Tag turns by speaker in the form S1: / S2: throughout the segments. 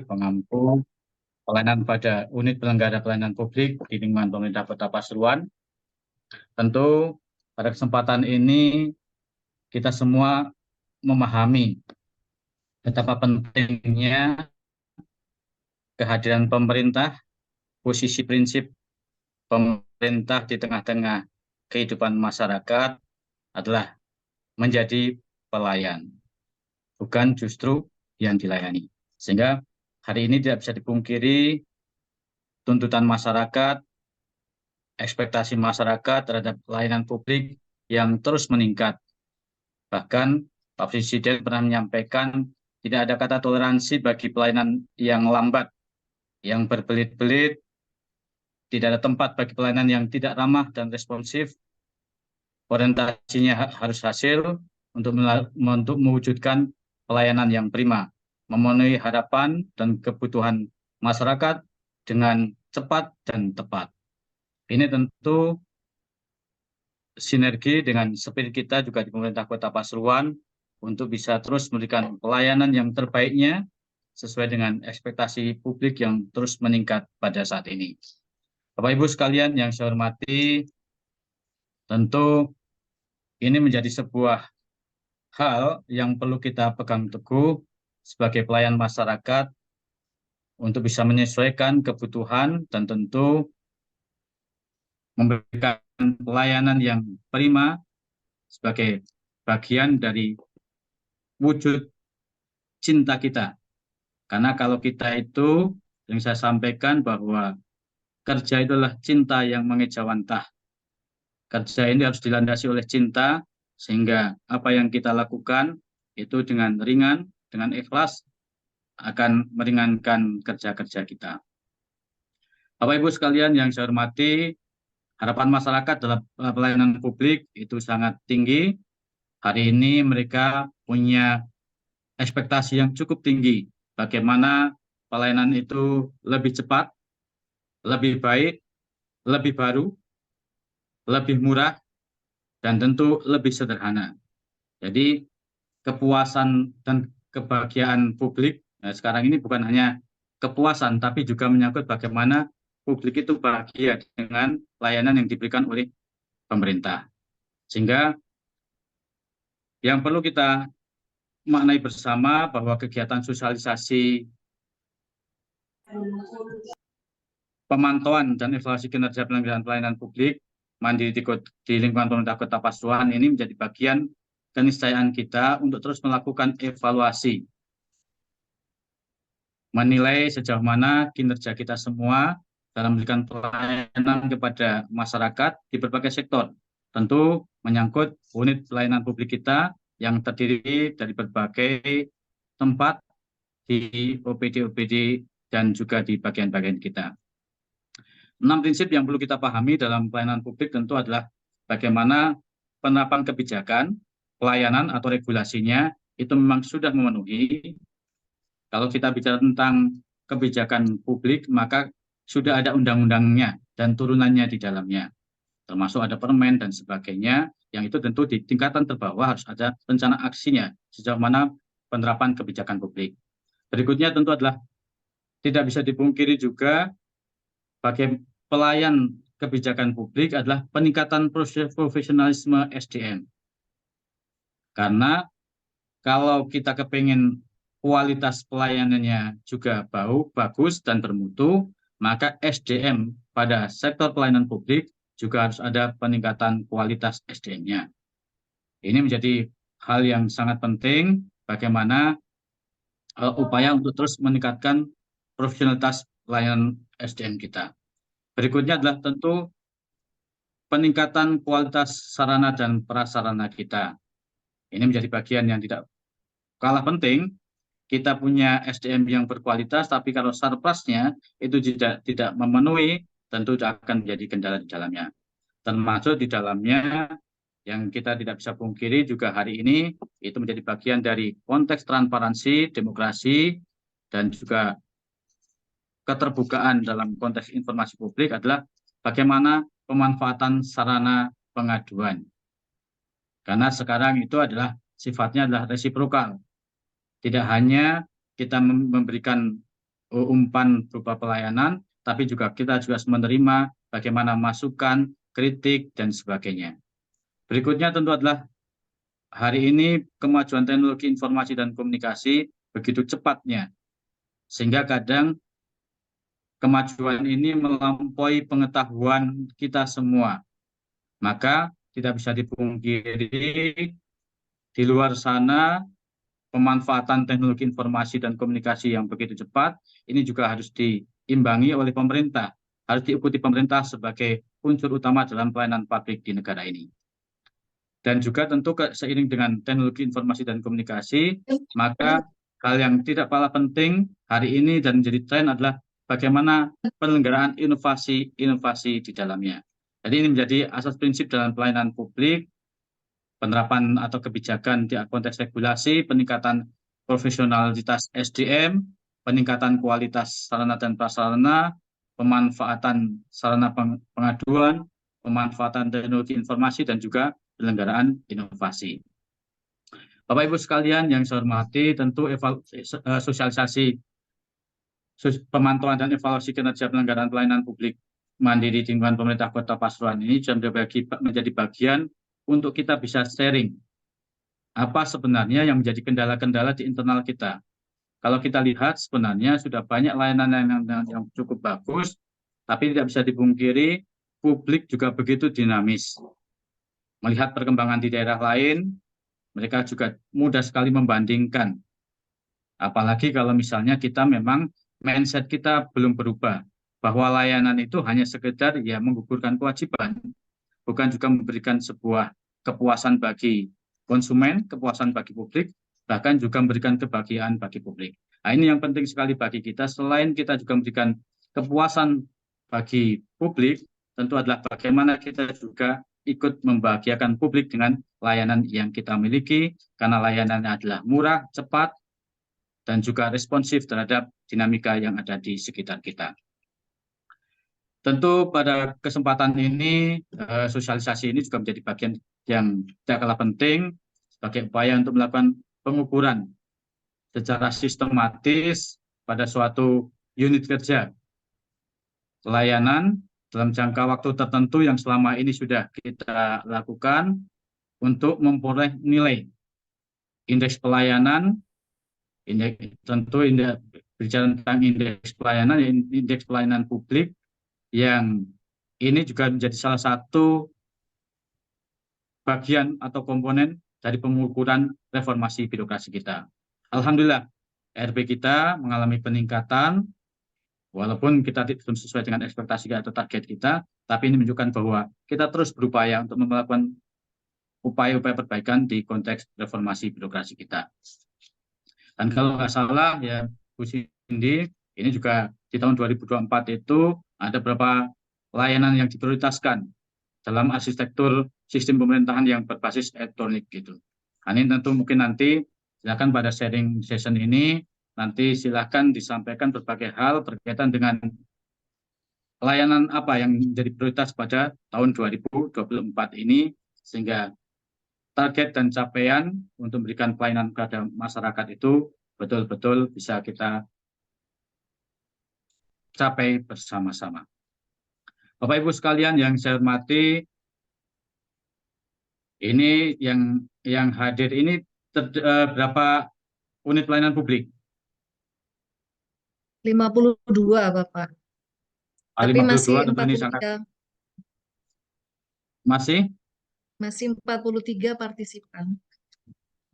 S1: pengampu pelayanan pada unit penyelenggara pelayanan publik di lingkungan pemerintah Kota Pasuruan. Tentu pada kesempatan ini kita semua memahami betapa pentingnya kehadiran pemerintah, posisi prinsip pemerintah di tengah-tengah kehidupan masyarakat adalah menjadi pelayan, bukan justru yang dilayani. Sehingga hari ini tidak bisa dipungkiri tuntutan masyarakat, ekspektasi masyarakat terhadap pelayanan publik yang terus meningkat. Bahkan Pak Presiden pernah menyampaikan tidak ada kata toleransi bagi pelayanan yang lambat, yang berbelit-belit, tidak ada tempat bagi pelayanan yang tidak ramah dan responsif. Orientasinya harus hasil untuk mewujudkan pelayanan yang prima, memenuhi harapan dan kebutuhan masyarakat dengan cepat dan tepat. Ini tentu sinergi dengan spirit kita juga di pemerintah Kota Pasuruan untuk bisa terus memberikan pelayanan yang terbaiknya sesuai dengan ekspektasi publik yang terus meningkat pada saat ini. Bapak Ibu sekalian yang saya hormati, tentu ini menjadi sebuah hal yang perlu kita pegang teguh sebagai pelayan masyarakat untuk bisa menyesuaikan kebutuhan dan tentu memberikan pelayanan yang prima sebagai bagian dari wujud cinta kita. Karena kalau kita itu, yang saya sampaikan bahwa kerja itulah cinta yang mengejawantah. Kerja ini harus dilandasi oleh cinta, sehingga apa yang kita lakukan itu dengan ringan, dengan ikhlas, akan meringankan kerja-kerja kita. Bapak Ibu sekalian yang saya hormati, harapan masyarakat dalam pelayanan publik itu sangat tinggi. Hari ini mereka punya ekspektasi yang cukup tinggi. Bagaimana pelayanan itu lebih cepat, lebih baik, lebih baru, lebih murah, dan tentu lebih sederhana. Jadi kepuasan dan kebahagiaan publik sekarang ini bukan hanya kepuasan, tapi juga menyangkut bagaimana publik itu bahagia dengan layanan yang diberikan oleh pemerintah. Sehingga yang perlu kita maknai bersama bahwa kegiatan sosialisasi, pemantauan dan evaluasi kinerja penyelenggaraan pelayanan publik mandiri di lingkungan pemerintah Kota Pasuruan ini menjadi bagian keniscayaan kita untuk terus melakukan evaluasi, menilai sejauh mana kinerja kita semua dalam memberikan pelayanan kepada masyarakat di berbagai sektor. Tentu menyangkut unit pelayanan publik kita yang terdiri dari berbagai tempat di OPD-OPD dan juga di bagian-bagian kita. 6 prinsip yang perlu kita pahami dalam pelayanan publik tentu adalah bagaimana penerapan kebijakan, pelayanan atau regulasinya itu memang sudah memenuhi. Kalau kita bicara tentang kebijakan publik, maka sudah ada undang-undangnya dan turunannya di dalamnya, termasuk ada permen dan sebagainya, yang itu tentu di tingkatan terbawah harus ada rencana aksinya, sejauh mana penerapan kebijakan publik. Berikutnya tentu adalah tidak bisa dipungkiri juga bagi pelayan kebijakan publik adalah peningkatan profesionalisme SDM. Karena kalau kita kepingin kualitas pelayanannya juga bagus dan bermutu, maka SDM pada sektor pelayanan publik juga harus ada peningkatan kualitas SDM-nya. Ini menjadi hal yang sangat penting bagaimana upaya untuk terus meningkatkan profesionalitas pelayanan SDM kita. Berikutnya adalah tentu peningkatan kualitas sarana dan prasarana kita. Ini menjadi bagian yang tidak kalah penting. Kita punya SDM yang berkualitas, tapi kalau surplusnya itu tidak memenuhi, tentu akan menjadi kendala di dalamnya. Termasuk di dalamnya yang kita tidak bisa pungkiri juga hari ini itu menjadi bagian dari konteks transparansi, demokrasi, dan juga keterbukaan dalam konteks informasi publik adalah bagaimana pemanfaatan sarana pengaduan. Karena sekarang itu adalah sifatnya adalah resiprokal. Tidak hanya kita memberikan umpan berupa pelayanan, tapi juga kita juga harus menerima bagaimana masukan, kritik, dan sebagainya. Berikutnya tentu adalah hari ini kemajuan teknologi informasi dan komunikasi begitu cepatnya, sehingga kadang kemajuan ini melampaui pengetahuan kita semua. Maka tidak bisa dipungkiri di luar sana pemanfaatan teknologi informasi dan komunikasi yang begitu cepat ini juga harus diimbangi oleh pemerintah, harus diikuti pemerintah sebagai unsur utama dalam pelayanan publik di negara ini. Dan juga tentu seiring dengan teknologi informasi dan komunikasi, maka hal yang tidak kalah penting hari ini dan menjadi tren adalah bagaimana penyelenggaraan inovasi di dalamnya. Jadi ini menjadi asas prinsip dalam pelayanan publik, penerapan atau kebijakan di konteks regulasi, peningkatan profesionalitas SDM, peningkatan kualitas sarana dan prasarana, pemanfaatan sarana pengaduan, pemanfaatan teknologi informasi, dan juga penyelenggaraan inovasi. Bapak Ibu sekalian yang saya hormati, tentu sosialisasi pemantauan dan evaluasi kinerja penyelenggaraan pelayanan publik mandiri di lingkungan pemerintah Kota Pasuruan ini juga menjadi bagian untuk kita bisa sharing apa sebenarnya yang menjadi kendala-kendala di internal kita. Kalau kita lihat sebenarnya sudah banyak layanan yang cukup bagus, tapi tidak bisa dipungkiri publik juga begitu dinamis. Melihat perkembangan di daerah lain, mereka juga mudah sekali membandingkan. Apalagi kalau misalnya kita memang mindset kita belum berubah, bahwa layanan itu hanya sekedar ya menggugurkan kewajiban, bukan juga memberikan sebuah kepuasan bagi konsumen, kepuasan bagi publik, bahkan juga memberikan kebahagiaan bagi publik. Nah, ini yang penting sekali bagi kita, selain kita juga memberikan kepuasan bagi publik, tentu adalah bagaimana kita juga ikut membahagiakan publik dengan layanan yang kita miliki, karena layanannya adalah murah, cepat, dan juga responsif terhadap dinamika yang ada di sekitar kita. Tentu pada kesempatan ini, sosialisasi ini juga menjadi bagian yang tidak kalah penting sebagai upaya untuk melakukan pengukuran secara sistematis pada suatu unit kerja pelayanan dalam jangka waktu tertentu yang selama ini sudah kita lakukan untuk memperoleh nilai indeks pelayanan. Tentu bicara tentang indeks pelayanan publik yang ini juga menjadi salah satu bagian atau komponen dari pengukuran reformasi birokrasi kita. Alhamdulillah, RP kita mengalami peningkatan, walaupun kita belum sesuai dengan ekspektasi atau target kita, tapi ini menunjukkan bahwa kita terus berupaya untuk melakukan upaya-upaya perbaikan di konteks reformasi birokrasi kita. Dan kalau nggak salah, ya Bu Cindy, ini juga di tahun 2024 itu ada beberapa layanan yang diprioritaskan dalam arsitektur sistem pemerintahan yang berbasis elektronik gitu. Nah, ini tentu mungkin nanti silakan pada sharing session ini nanti silakan disampaikan berbagai hal berkaitan dengan layanan apa yang menjadi prioritas pada tahun 2024 ini, sehingga target dan capaian untuk memberikan pelayanan kepada masyarakat itu betul-betul bisa kita capai bersama-sama. Bapak Ibu sekalian yang saya hormati, ini yang hadir ini berapa unit pelayanan publik?
S2: 52, Bapak. Tapi
S1: 52 tentu ini sangat masih
S2: 43 partisipan.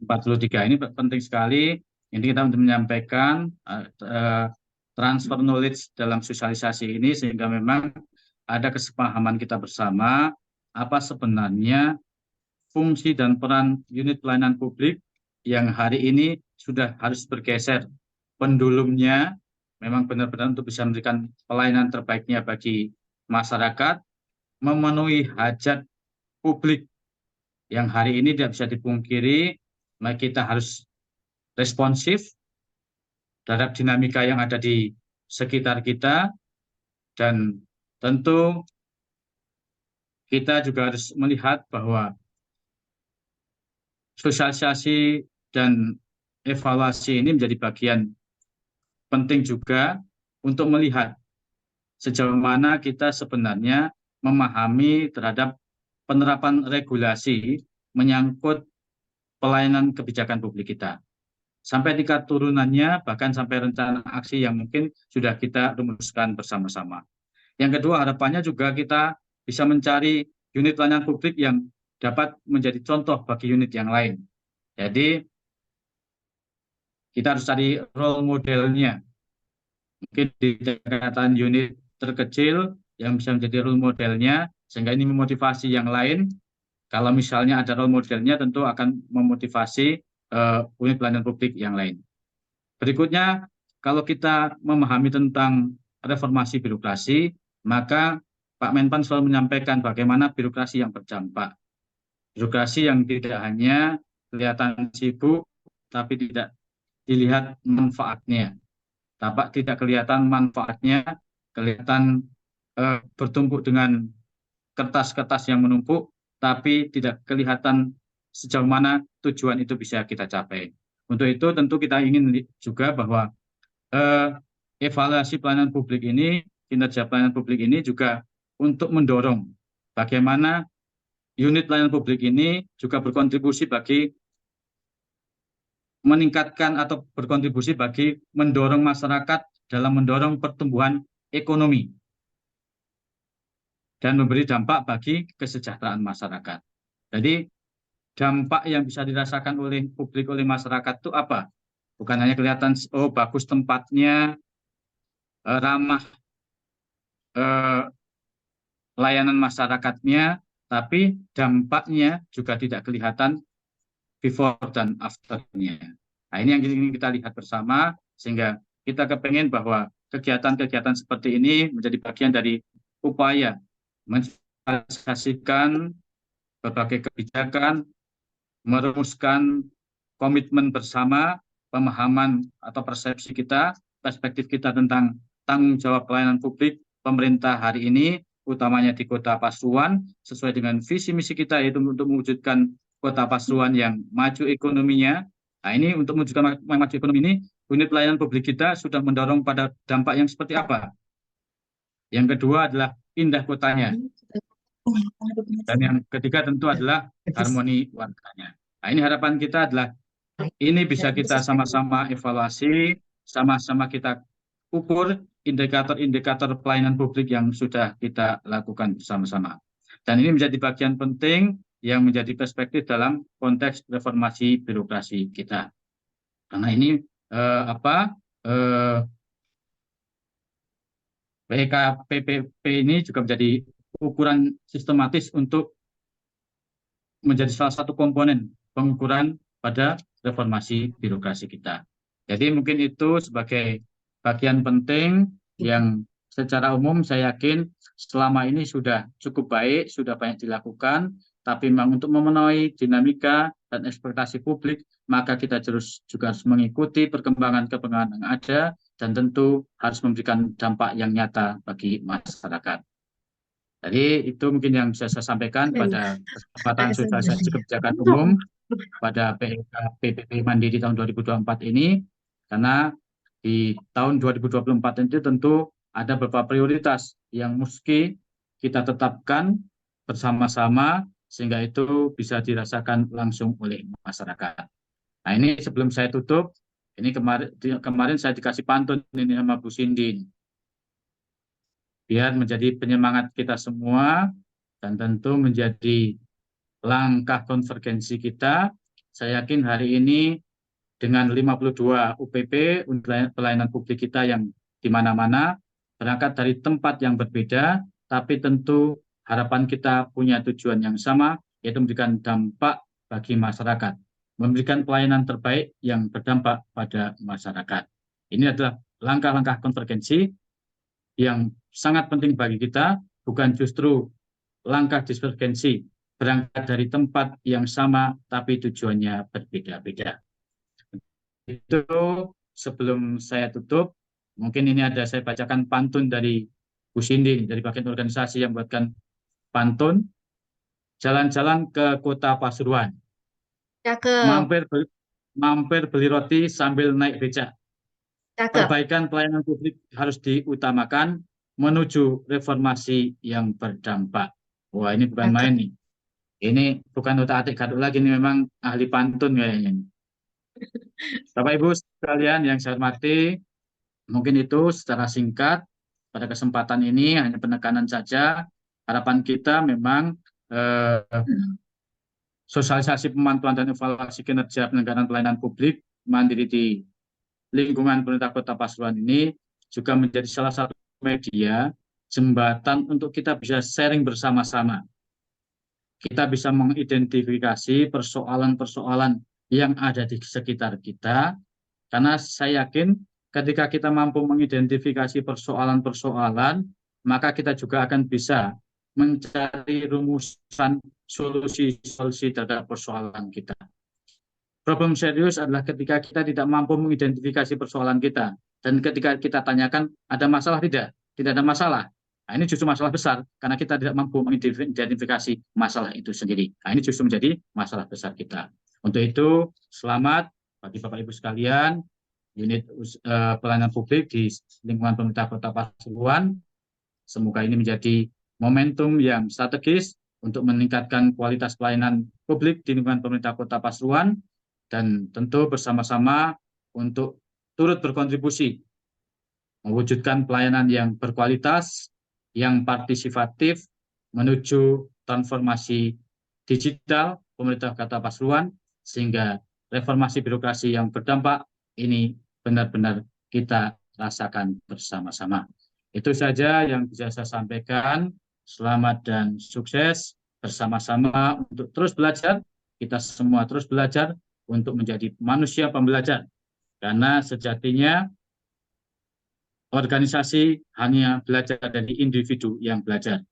S1: 43 ini penting sekali. Ini kita untuk menyampaikan transfer knowledge dalam sosialisasi ini sehingga memang ada kesepahaman kita bersama apa sebenarnya fungsi dan peran unit pelayanan publik yang hari ini sudah harus bergeser. Pendulumnya memang benar-benar untuk bisa memberikan pelayanan terbaiknya bagi masyarakat, memenuhi hajat publik yang hari ini tidak bisa dipungkiri, maka kita harus responsif terhadap dinamika yang ada di sekitar kita, dan tentu kita juga harus melihat bahwa sosialisasi dan evaluasi ini menjadi bagian penting juga untuk melihat sejauh mana kita sebenarnya memahami terhadap penerapan regulasi menyangkut pelayanan kebijakan publik kita. Sampai tingkat turunannya, bahkan sampai rencana aksi yang mungkin sudah kita rumuskan bersama-sama. Yang kedua, harapannya juga kita bisa mencari unit pelayanan publik yang dapat menjadi contoh bagi unit yang lain. Jadi, kita harus cari role modelnya. Mungkin di tingkatan unit terkecil yang bisa menjadi role modelnya, sehingga ini memotivasi yang lain. Kalau misalnya ada role modelnya, tentu akan memotivasi unit pelayanan publik yang lain. Berikutnya, kalau kita memahami tentang reformasi birokrasi, maka Pak Menpan selalu menyampaikan bagaimana birokrasi yang berdampak. Birokrasi yang tidak hanya kelihatan sibuk, tapi tidak dilihat manfaatnya. Tidak kelihatan manfaatnya, kelihatan bertumpuk dengan kertas-kertas yang menumpuk, tapi tidak kelihatan sejauh mana tujuan itu bisa kita capai. Untuk itu tentu kita ingin juga bahwa evaluasi pelayanan publik ini, kinerja pelayanan publik ini juga untuk mendorong bagaimana unit pelayanan publik ini juga berkontribusi bagi meningkatkan atau berkontribusi bagi mendorong masyarakat dalam mendorong pertumbuhan ekonomi dan memberi dampak bagi kesejahteraan masyarakat. Jadi dampak yang bisa dirasakan oleh publik, oleh masyarakat itu apa? Bukan hanya kelihatan, oh bagus tempatnya, ramah layanan masyarakatnya, tapi dampaknya juga tidak kelihatan before dan after-nya. Nah, ini yang ingin kita lihat bersama, sehingga kita kepengen bahwa kegiatan-kegiatan seperti ini menjadi bagian dari upaya mensosialisasikan berbagai kebijakan, merumuskan komitmen bersama, pemahaman atau persepsi kita, perspektif kita tentang tanggung jawab pelayanan publik pemerintah hari ini, utamanya di Kota Pasuruan, sesuai dengan visi misi kita, yaitu untuk mewujudkan Kota Pasuruan yang maju ekonominya. Nah, ini untuk mewujudkan maju ekonomi ini, unit pelayanan publik kita sudah mendorong pada dampak yang seperti apa. Yang kedua adalah indah kotanya. Dan yang ketiga tentu adalah harmoni warganya. Nah, ini harapan kita adalah ini bisa kita sama-sama evaluasi, sama-sama kita ukur indikator-indikator pelayanan publik yang sudah kita lakukan bersama-sama. Dan ini menjadi bagian penting yang menjadi perspektif dalam konteks reformasi birokrasi kita. Karena ini PKPP ini juga menjadi ukuran sistematis untuk menjadi salah satu komponen pengukuran pada reformasi birokrasi kita. Jadi mungkin itu sebagai bagian penting yang secara umum saya yakin selama ini sudah cukup baik, sudah banyak dilakukan, tapi memang untuk memenuhi dinamika dan ekspektasi publik, maka kita juga harus mengikuti perkembangan-perkembangan yang ada dan tentu harus memberikan dampak yang nyata bagi masyarakat. Jadi itu mungkin yang bisa saya sampaikan pada kesempatan sosialisasi kebijakan umum pada PPP Mandiri tahun 2024 ini, karena di tahun 2024 itu tentu ada beberapa prioritas yang mesti kita tetapkan bersama-sama sehingga itu bisa dirasakan langsung oleh masyarakat. Nah, ini sebelum saya tutup, ini kemarin saya dikasih pantun ini sama Bu Cindy, biar menjadi penyemangat kita semua dan tentu menjadi langkah konvergensi kita. Saya yakin hari ini dengan 52 UPP, pelayanan publik kita yang di mana-mana, berangkat dari tempat yang berbeda, tapi tentu harapan kita punya tujuan yang sama, yaitu memberikan dampak bagi masyarakat, memberikan pelayanan terbaik yang berdampak pada masyarakat. Ini adalah langkah-langkah konvergensi yang sangat penting bagi kita, bukan justru langkah divergensi, berangkat dari tempat yang sama, tapi tujuannya berbeda-beda. Itu sebelum saya tutup, mungkin ini ada saya bacakan pantun dari Bu Cindy, dari bagian organisasi yang buatkan pantun. Jalan-jalan ke Kota Pasuruan,
S2: Cakep.
S1: mampir beli roti sambil naik becak.
S2: Cakep.
S1: perbaikan pelayanan publik harus diutamakan menuju reformasi yang berdampak. Wah, ini bukan
S2: Cakep.
S1: main nih. Ini bukan otak-atik gaduk lagi, ini memang ahli pantun kayaknya. Bapak Ibu sekalian yang saya hormati, mungkin itu secara singkat pada kesempatan ini hanya penekanan saja. Harapan kita memang sosialisasi pemantauan dan evaluasi kinerja penyelenggaraan pelayanan publik mandiri di lingkungan pemerintah Kota Pasuruan ini juga menjadi salah satu media jembatan untuk kita bisa sharing bersama-sama. Kita bisa mengidentifikasi persoalan-persoalan yang ada di sekitar kita, karena saya yakin ketika kita mampu mengidentifikasi persoalan-persoalan, maka kita juga akan bisa mencari rumusan solusi-solusi terhadap persoalan kita. Problem serius adalah ketika kita tidak mampu mengidentifikasi persoalan kita. Dan ketika kita tanyakan, ada masalah tidak? Tidak ada masalah. Nah, ini justru masalah besar, karena kita tidak mampu mengidentifikasi masalah itu sendiri. Nah, ini justru menjadi masalah besar kita. Untuk itu, selamat bagi Bapak Ibu sekalian, unit pelayanan publik di lingkungan pemerintah Kota Pasuruan. Semoga ini menjadi momentum yang strategis untuk meningkatkan kualitas pelayanan publik di lingkungan pemerintah Kota Pasuruan, dan tentu bersama-sama untuk turut berkontribusi mewujudkan pelayanan yang berkualitas, yang partisipatif menuju transformasi digital pemerintah Kota Pasuruan, sehingga reformasi birokrasi yang berdampak ini benar-benar kita rasakan bersama-sama. Itu saja yang bisa saya sampaikan. Selamat dan sukses bersama-sama untuk terus belajar. Kita semua terus belajar untuk menjadi manusia pembelajar. Karena sejatinya organisasi hanya belajar dari individu yang belajar.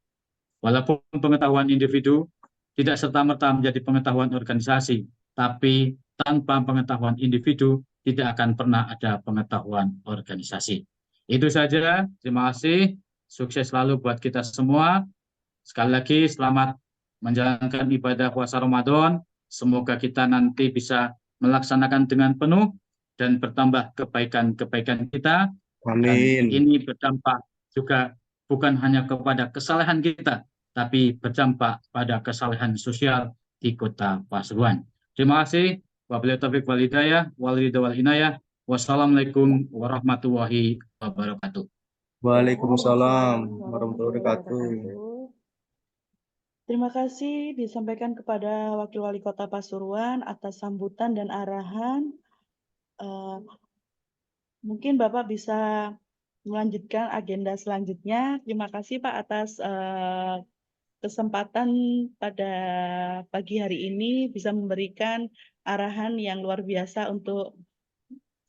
S1: Walaupun pengetahuan individu tidak serta-merta menjadi pengetahuan organisasi, tapi tanpa pengetahuan individu tidak akan pernah ada pengetahuan organisasi. Itu saja, terima kasih, sukses selalu buat kita semua. Sekali lagi selamat menjalankan ibadah puasa Ramadan. Semoga kita nanti bisa melaksanakan dengan penuh dan bertambah kebaikan-kebaikan kita. Dan
S3: Amin.
S1: ini berdampak juga bukan hanya kepada kesalahan kita, tapi berdampak pada kesalahan sosial di Kota Pasuruan. Terima kasih. Wabillahi taufiq wal hidayah, wal ridha wal inayah. Wassalamualaikum warahmatullahi wabarakatuh.
S3: Waalaikumsalam warahmatullahi wabarakatuh.
S4: Terima kasih disampaikan kepada Wakil Wali Kota Pasuruan atas sambutan dan arahan. Mungkin Bapak bisa melanjutkan agenda selanjutnya. Terima kasih Pak atas kesempatan pada pagi hari ini bisa memberikan arahan yang luar biasa untuk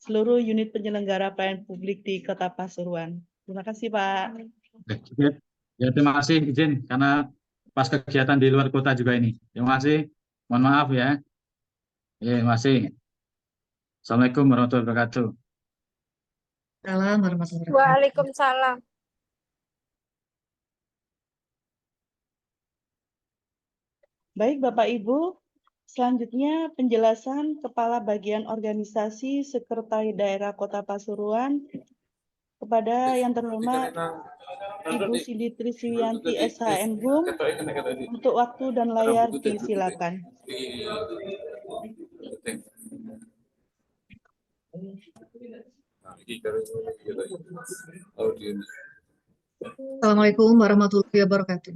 S4: seluruh unit penyelenggara pelayanan publik di Kota Pasuruan. Terima kasih Pak.
S1: Ya, terima kasih izin karena pas kegiatan di luar kota juga ini. Terima kasih. Mohon maaf ya. Ya, terima kasih. Assalamualaikum warahmatullahi wabarakatuh.
S2: Salam warahmatullahi wabarakatuh.
S5: Waalaikumsalam.
S4: Baik Bapak Ibu, selanjutnya penjelasan Kepala Bagian Organisasi Sekretariat Daerah Kota Pasuruan kepada yang terhormat Ibu Cindy Triswiyanti SHM Hum untuk waktu dan layar disilakan.
S2: Assalamualaikum warahmatullahi wabarakatuh.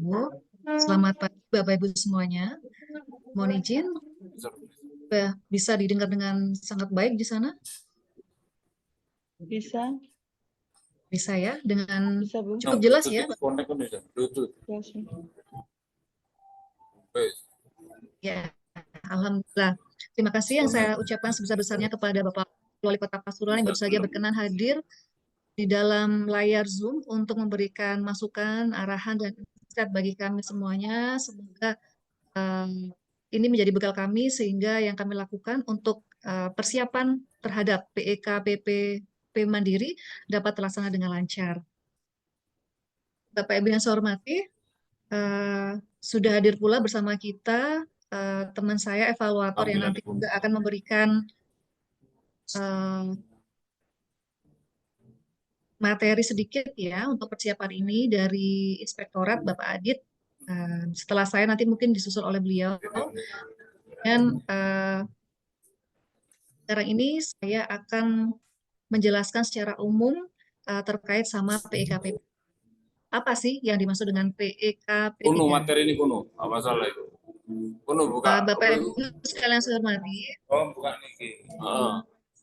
S2: Selamat pagi Bapak Ibu semuanya. Mohon izin, bisa didengar dengan sangat baik di sana?
S4: Bisa?
S2: Bisa ya, dengan
S4: Bisa Bu?
S2: cukup jelas ya? Ya, alhamdulillah. Terima kasih yang saya ucapkan sebesar-besarnya kepada Bapak Wali Kota Pasuruan yang baru saja berkenan hadir di dalam layar Zoom untuk memberikan masukan, arahan, dan insight bagi kami semuanya. Semoga ini menjadi bekal kami sehingga yang kami lakukan untuk persiapan terhadap PEK PPP Mandiri dapat terlaksana dengan lancar. Bapak Ibu yang saya hormati, sudah hadir pula bersama kita teman saya evaluator yang nanti juga akan memberikan materi sedikit ya untuk persiapan ini dari Inspektorat Bapak Adit. Setelah saya nanti mungkin disusul oleh beliau. Dan sekarang ini saya akan menjelaskan secara umum terkait sama PEKPP. Apa sih yang dimaksud dengan PEKP3?
S5: Kuno materi ini kuno, apa salah itu? Kuno buka.
S2: Bapak Ibu sekalian saya hormati.
S5: Oh, bukan ini.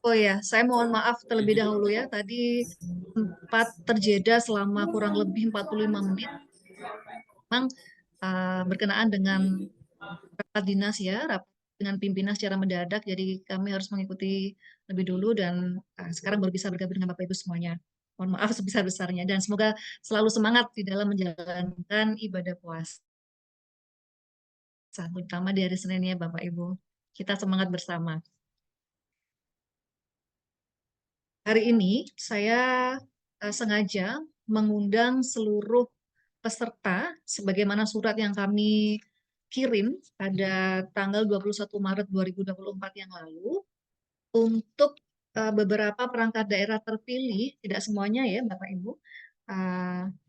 S2: Oh ya, saya mohon maaf terlebih dahulu ya. Tadi sempat terjeda selama kurang lebih 45 menit. Memang berkenaan dengan rapat dinas ya, rapat dengan pimpinan secara mendadak. Jadi kami harus mengikuti lebih dulu dan sekarang baru bisa bergabung dengan Bapak Ibu semuanya. Mohon maaf sebesar-besarnya dan semoga selalu semangat di dalam menjalankan ibadah puasa, terutama di hari Senin ya Bapak Ibu. Kita semangat bersama. Hari ini saya sengaja mengundang seluruh peserta sebagaimana surat yang kami kirim pada tanggal 21 Maret 2024 yang lalu untuk beberapa perangkat daerah terpilih, tidak semuanya ya Bapak Ibu,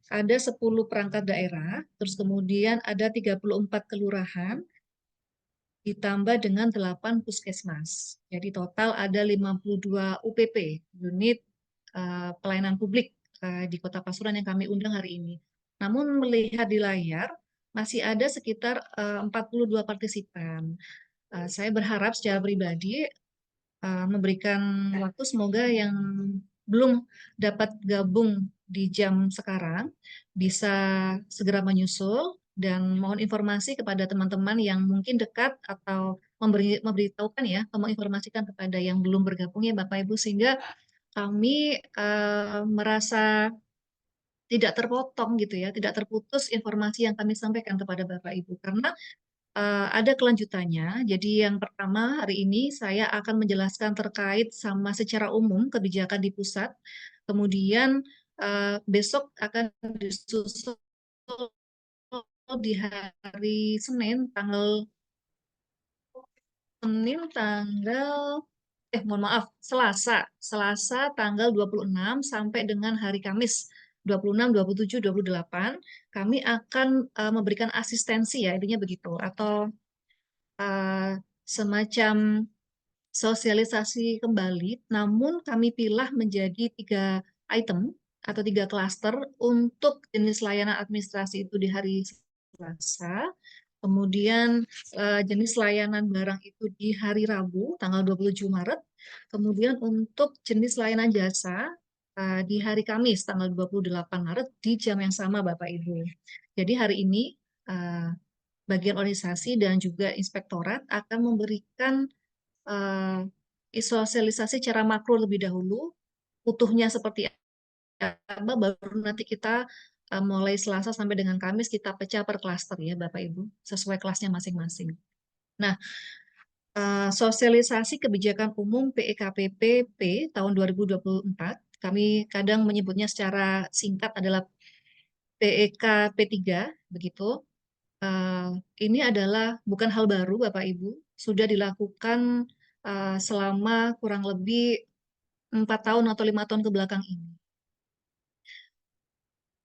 S2: ada 10 perangkat daerah, terus kemudian ada 34 kelurahan, ditambah dengan 8 puskesmas. Jadi total ada 52 UPP, unit pelayanan publik di Kota Pasuruan yang kami undang hari ini. Namun melihat di layar, masih ada sekitar 42 partisipan. Saya berharap secara pribadi memberikan waktu semoga yang belum dapat gabung di jam sekarang bisa segera menyusul dan mohon informasi kepada teman-teman yang mungkin dekat atau memberitahukan ya, menginformasikan kepada yang belum bergabung ya Bapak Ibu sehingga kami merasa tidak terpotong gitu ya, tidak terputus informasi yang kami sampaikan kepada Bapak Ibu karena ada kelanjutannya. Jadi yang pertama hari ini saya akan menjelaskan terkait sama secara umum kebijakan di pusat. Kemudian besok akan disusul di hari mohon maaf, Selasa tanggal 26 sampai dengan hari Kamis 26, 27, 28 kami akan memberikan asistensi ya, intinya begitu atau semacam sosialisasi kembali, namun kami pilah menjadi 3 item atau 3 klaster untuk jenis layanan administrasi itu di hari Selasa, kemudian jenis layanan barang itu di hari Rabu, tanggal 27 Maret, kemudian untuk jenis layanan jasa di hari Kamis, tanggal 28 Maret, di jam yang sama Bapak Ibu. Jadi hari ini bagian organisasi dan juga inspektorat akan memberikan sosialisasi secara makro lebih dahulu, utuhnya seperti apa, baru nanti kita mulai Selasa sampai dengan Kamis kita pecah per klaster ya Bapak Ibu, sesuai kelasnya masing-masing. Nah, sosialisasi kebijakan umum PEKPP tahun 2024, kami kadang menyebutnya secara singkat adalah PEKP3, begitu. Ini adalah bukan hal baru Bapak Ibu, sudah dilakukan selama kurang lebih 4 tahun atau 5 tahun ke belakang ini.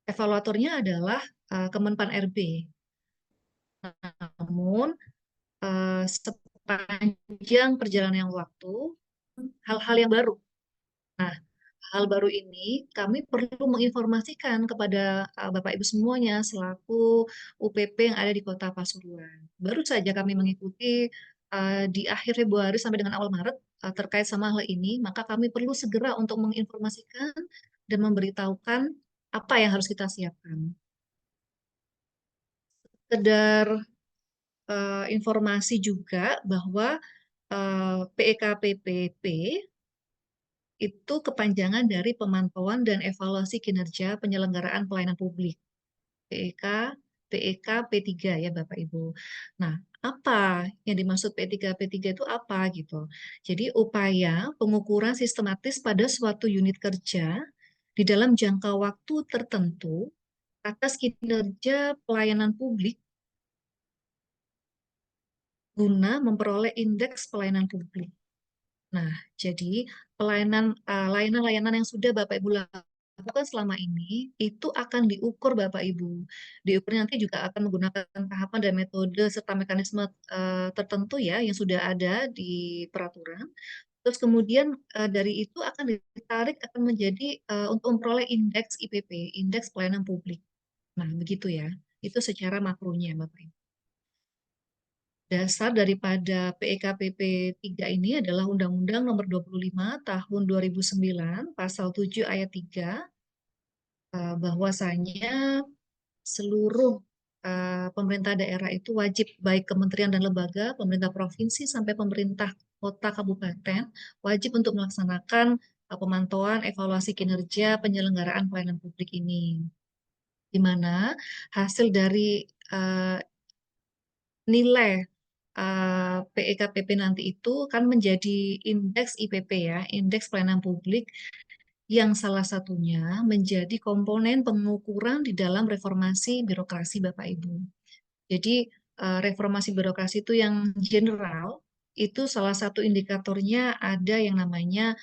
S2: Evaluatornya adalah Kemenpan RB. Namun sepanjang perjalanan waktu, hal-hal yang baru. Nah, hal baru ini kami perlu menginformasikan kepada Bapak Ibu semuanya selaku UPP yang ada di Kota Pasuruan. Baru saja kami mengikuti di akhir Februari sampai dengan awal Maret terkait sama hal ini, maka kami perlu segera untuk menginformasikan dan memberitahukan apa yang harus kita siapkan. Sekedar informasi juga bahwa PEKPPP itu kepanjangan dari pemantauan dan evaluasi kinerja penyelenggaraan pelayanan publik. PEK P3 ya Bapak Ibu. Nah, apa yang dimaksud P3 itu apa gitu. Jadi upaya pengukuran sistematis pada suatu unit kerja di dalam jangka waktu tertentu atas kinerja pelayanan publik guna memperoleh indeks pelayanan publik. Nah, jadi layanan-layanan yang sudah Bapak Ibu lakukan selama ini itu akan diukur Bapak Ibu. Diukur nanti juga akan menggunakan tahapan dan metode serta mekanisme tertentu ya yang sudah ada di peraturan. Terus kemudian dari itu akan ditarik akan menjadi untuk memperoleh indeks IPP, indeks pelayanan publik. Nah, begitu ya. Itu secara makronya Bapak Ibu. Dasar daripada PEKPP 3 ini adalah Undang-Undang Nomor 25 Tahun 2009, Pasal 7 Ayat 3, bahwasanya seluruh pemerintah daerah itu wajib, baik kementerian dan lembaga, pemerintah provinsi sampai pemerintah kota kabupaten, wajib untuk melaksanakan pemantauan evaluasi kinerja penyelenggaraan pelayanan publik ini. Di mana hasil dari nilai PEKPP nanti itu kan menjadi indeks IPP ya, indeks pelayanan publik yang salah satunya menjadi komponen pengukuran di dalam reformasi birokrasi Bapak Ibu. Jadi reformasi birokrasi itu yang general, itu salah satu indikatornya ada yang namanya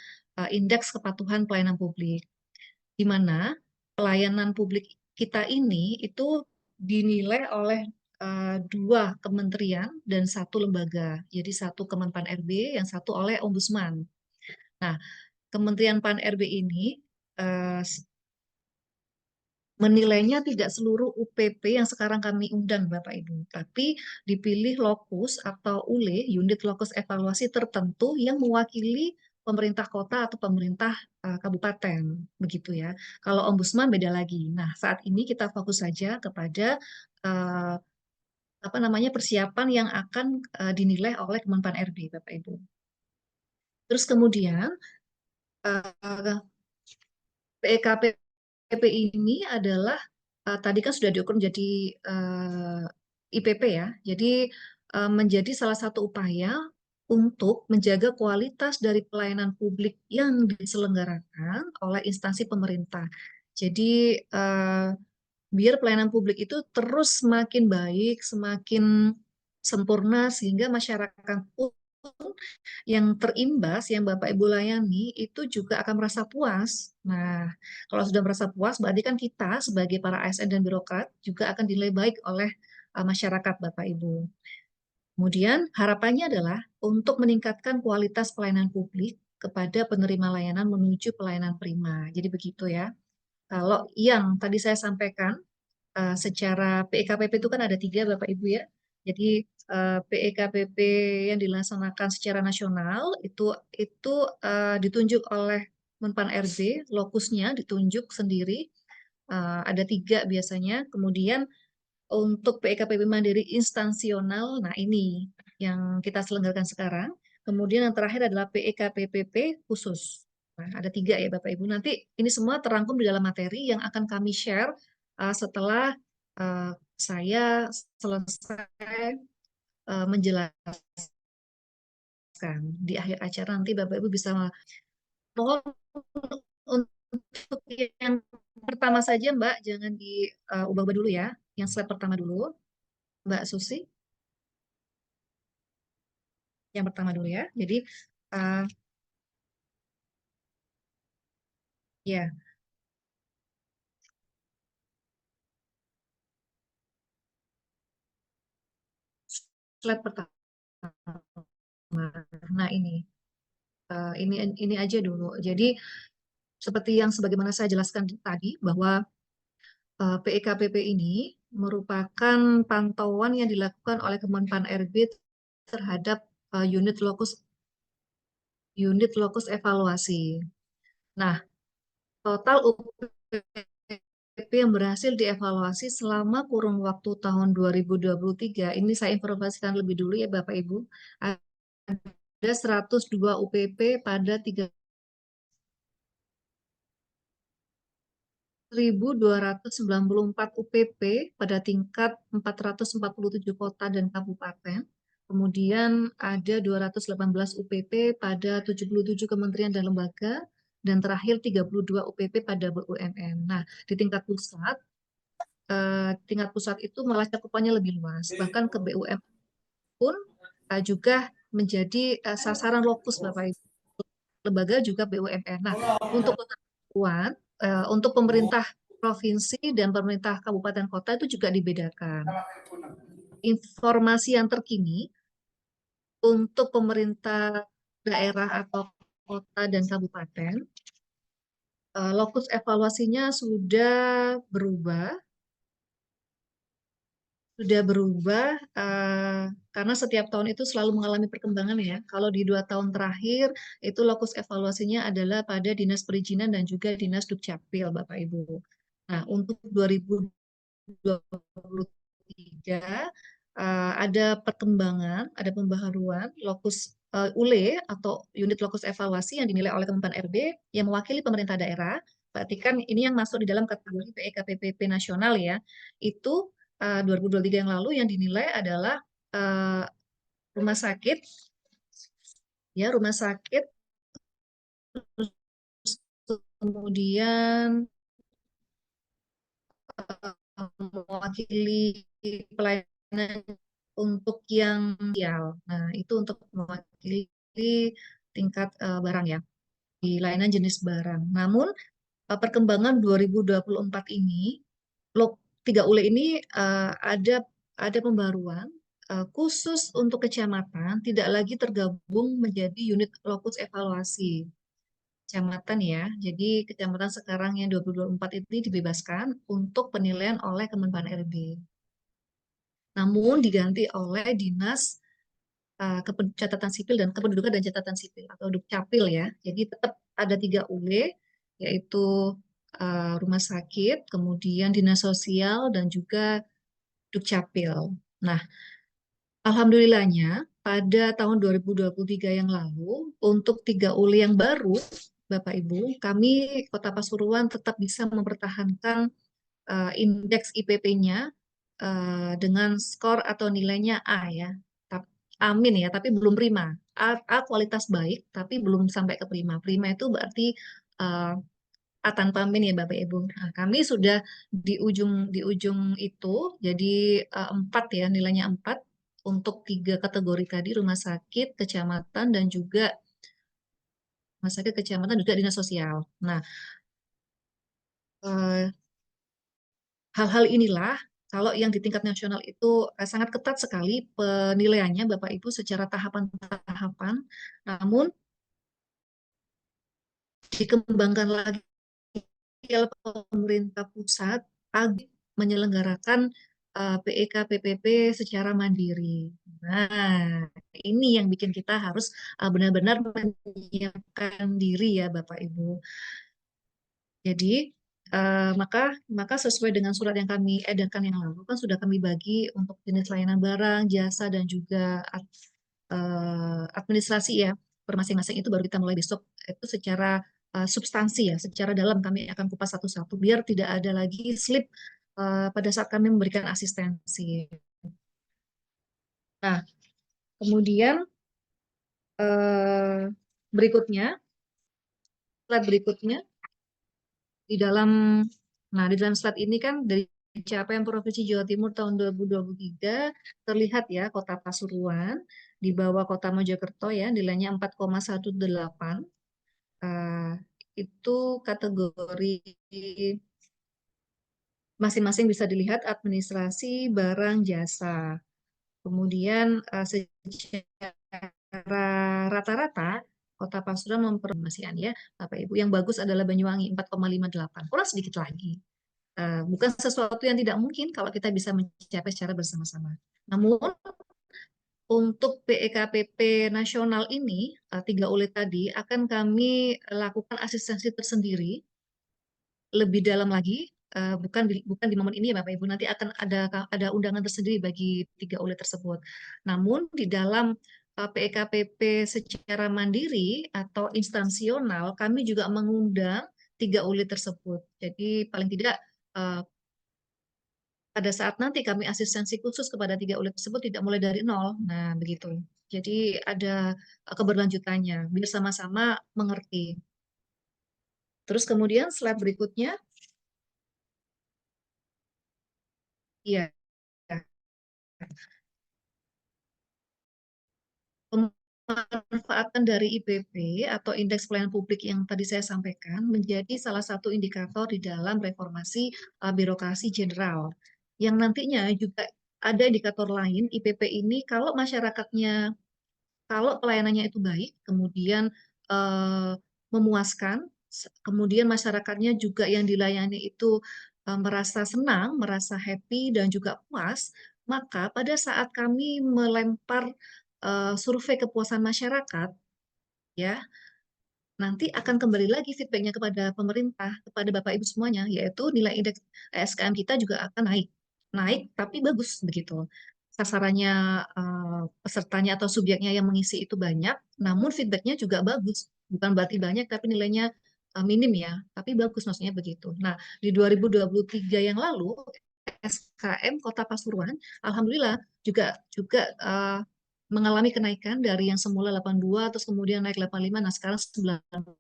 S2: indeks kepatuhan pelayanan publik, di mana pelayanan publik kita ini itu dinilai oleh dua kementerian dan satu lembaga. Jadi satu Kemenpan RB, yang satu oleh Ombudsman. Nah, Kementerian Pan RB ini menilainya tidak seluruh UPP yang sekarang kami undang Bapak Ibu, tapi dipilih lokus atau ULE, unit lokus evaluasi tertentu yang mewakili pemerintah kota atau pemerintah kabupaten, begitu ya. Kalau Ombudsman beda lagi. Nah, saat ini kita fokus saja kepada persiapan yang akan dinilai oleh Kemenpan RB, Bapak Ibu. Terus kemudian PEKPP ini adalah tadi kan sudah diukur menjadi IPP ya. Jadi menjadi salah satu upaya untuk menjaga kualitas dari pelayanan publik yang diselenggarakan oleh instansi pemerintah. Jadi biar pelayanan publik itu terus semakin baik, semakin sempurna, sehingga masyarakat pun yang terimbas, yang Bapak Ibu layani, itu juga akan merasa puas. Nah, kalau sudah merasa puas, berarti kan kita sebagai para ASN dan birokrat juga akan dinilai baik oleh masyarakat Bapak Ibu. Kemudian harapannya adalah untuk meningkatkan kualitas pelayanan publik kepada penerima layanan menuju pelayanan prima. Jadi begitu ya. Kalau yang tadi saya sampaikan, secara PEKPP itu kan ada 3 Bapak Ibu ya. Jadi PEKPP yang dilaksanakan secara nasional itu ditunjuk oleh Menpan RB, lokusnya ditunjuk sendiri, ada 3 biasanya. Kemudian untuk PEKPP mandiri instansional, nah ini yang kita selenggarakan sekarang. Kemudian yang terakhir adalah PEKPP khusus. Nah, ada 3 ya Bapak Ibu. Nanti ini semua terangkum di dalam materi yang akan kami share setelah saya selesai menjelaskan. Di akhir acara nanti Bapak Ibu bisa mohon untuk yang pertama saja Mbak, jangan diubah-ubah dulu ya. Yang slide pertama dulu, Mbak Susi. Yang pertama dulu ya. Jadi ya. Slide pertama. Nah, ini aja dulu. Jadi seperti yang sebagaimana saya jelaskan tadi bahwa PEKPP ini merupakan pantauan yang dilakukan oleh Kemenpan RB terhadap unit lokus evaluasi. Nah, total UPP yang berhasil dievaluasi selama kurun waktu tahun 2023, ini saya informasikan lebih dulu ya Bapak Ibu, ada 102 UPP pada 1.294 UPP pada tingkat 447 kota dan kabupaten. Kemudian ada 218 UPP pada 77 kementerian dan lembaga, dan terakhir 32 UPP pada BUMN. Nah, di tingkat pusat itu malah cakupannya lebih luas. Bahkan ke BUMN pun juga menjadi sasaran lokus Bapak Ibu. Lembaga juga BUMN. Nah, untuk kota Pasuruan untuk pemerintah provinsi dan pemerintah kabupaten kota itu juga dibedakan. Informasi yang terkini untuk pemerintah daerah atau kota dan kabupaten, lokus evaluasinya berubah sudah berubah karena setiap tahun itu selalu mengalami perkembangan ya. Kalau di 2 tahun terakhir itu lokus evaluasinya adalah pada Dinas Perizinan dan juga Dinas Dukcapil, Bapak Ibu. Nah, untuk 2023 ada perkembangan, ada pembaharuan lokus ULE atau unit lokus evaluasi yang dinilai oleh Kemenpan RB yang mewakili pemerintah daerah. Berarti kan ini yang masuk di dalam kategori PEKPPP nasional ya. Itu 2023 yang lalu yang dinilai adalah rumah sakit, ya rumah sakit, kemudian mewakili pelayanan untuk yang sosial. Nah, itu untuk mewakili tingkat barang ya, di layanan jenis barang. Namun, perkembangan 2024 ini, 3 ULE ini ada pembaruan khusus untuk kecamatan tidak lagi tergabung menjadi unit lokus evaluasi kecamatan ya. Jadi kecamatan sekarang yang 2024 ini dibebaskan untuk penilaian oleh Kemenpan RB. Namun diganti oleh Dinas Catatan Sipil dan Kependudukan dan Catatan Sipil atau Dukcapil ya. Jadi tetap ada 3 ULE yaitu rumah sakit, kemudian Dinas Sosial dan juga Dukcapil. Nah, alhamdulillahnya pada tahun 2023 yang lalu untuk 3 ULE yang baru, Bapak Ibu, kami Kota Pasuruan tetap bisa mempertahankan indeks IPP-nya dengan skor atau nilainya A ya. Amin ya, tapi belum prima. A kualitas baik, tapi belum sampai ke prima. Prima itu berarti A tanpa min ya Bapak Ibu. Nah, kami sudah di ujung itu, jadi 4 ya, nilainya 4 untuk 3 kategori tadi, rumah sakit, kecamatan, dan juga rumah sakit, kecamatan, juga dinas sosial. Nah, hal-hal inilah kalau yang di tingkat nasional itu sangat ketat sekali penilaiannya Bapak Ibu secara tahapan-tahapan, namun dikembangkan lagi oleh pemerintah pusat agar menyelenggarakan PEK PPP secara mandiri. Nah, ini yang bikin kita harus benar-benar menyiapkan diri ya Bapak Ibu. Jadi maka sesuai dengan surat yang kami edarkan yang lalu kan sudah kami bagi untuk jenis layanan barang, jasa dan juga administrasi ya per masing-masing itu baru kita mulai besok itu secara substansi ya, secara dalam kami akan kupas satu-satu biar tidak ada lagi slip pada saat kami memberikan asistensi. Nah, kemudian berikutnya, slide berikutnya di dalam slide ini kan dari capaian Provinsi Jawa Timur tahun 2023 terlihat ya Kota Pasuruan di bawah Kota Mojokerto ya nilainya 4,18. Itu kategori masing-masing bisa dilihat administrasi, barang, jasa. Kemudian secara rata-rata Kota Pasuruan mempermasian ya Bapak Ibu. Yang bagus adalah Banyuwangi 4,58. Kurang sedikit lagi. Bukan sesuatu yang tidak mungkin kalau kita bisa mencapai secara bersama-sama. Namun untuk PEKPP nasional ini 3 ULE tadi akan kami lakukan asistensi tersendiri lebih dalam lagi. Bukan di momen ini ya Bapak Ibu, nanti akan ada undangan tersendiri bagi 3 ULE tersebut. Namun di dalam PEKPP secara mandiri atau instansional kami juga mengundang 3 ULE tersebut. Jadi paling tidak pada saat nanti kami asistensi khusus kepada 3 ULE tersebut tidak mulai dari nol. Nah, begitu. Jadi ada keberlanjutannya, biar sama-sama mengerti. Terus kemudian slide berikutnya. Iya. memanfaatkan dari IPP atau Indeks Pelayanan Publik yang tadi saya sampaikan menjadi salah satu indikator di dalam reformasi birokrasi jenderal. Yang nantinya juga ada indikator lain, IPP ini kalau masyarakatnya, kalau pelayanannya itu baik, kemudian memuaskan, kemudian masyarakatnya juga yang dilayani itu merasa senang, merasa happy, dan juga puas, maka pada saat kami melempar survei kepuasan masyarakat, ya, nanti akan kembali lagi feedbacknya kepada pemerintah, kepada Bapak Ibu semuanya, yaitu nilai indeks SKM kita juga akan naik. Naik, tapi bagus begitu. Sasarannya, pesertanya atau subjeknya yang mengisi itu banyak, namun feedbacknya juga bagus. Bukan berarti banyak, tapi nilainya minim ya, tapi bagus maksudnya begitu. Nah, di 2023 yang lalu, SKM Kota Pasuruan, Alhamdulillah juga juga mengalami kenaikan dari yang semula 82 terus kemudian naik 85, nah sekarang 90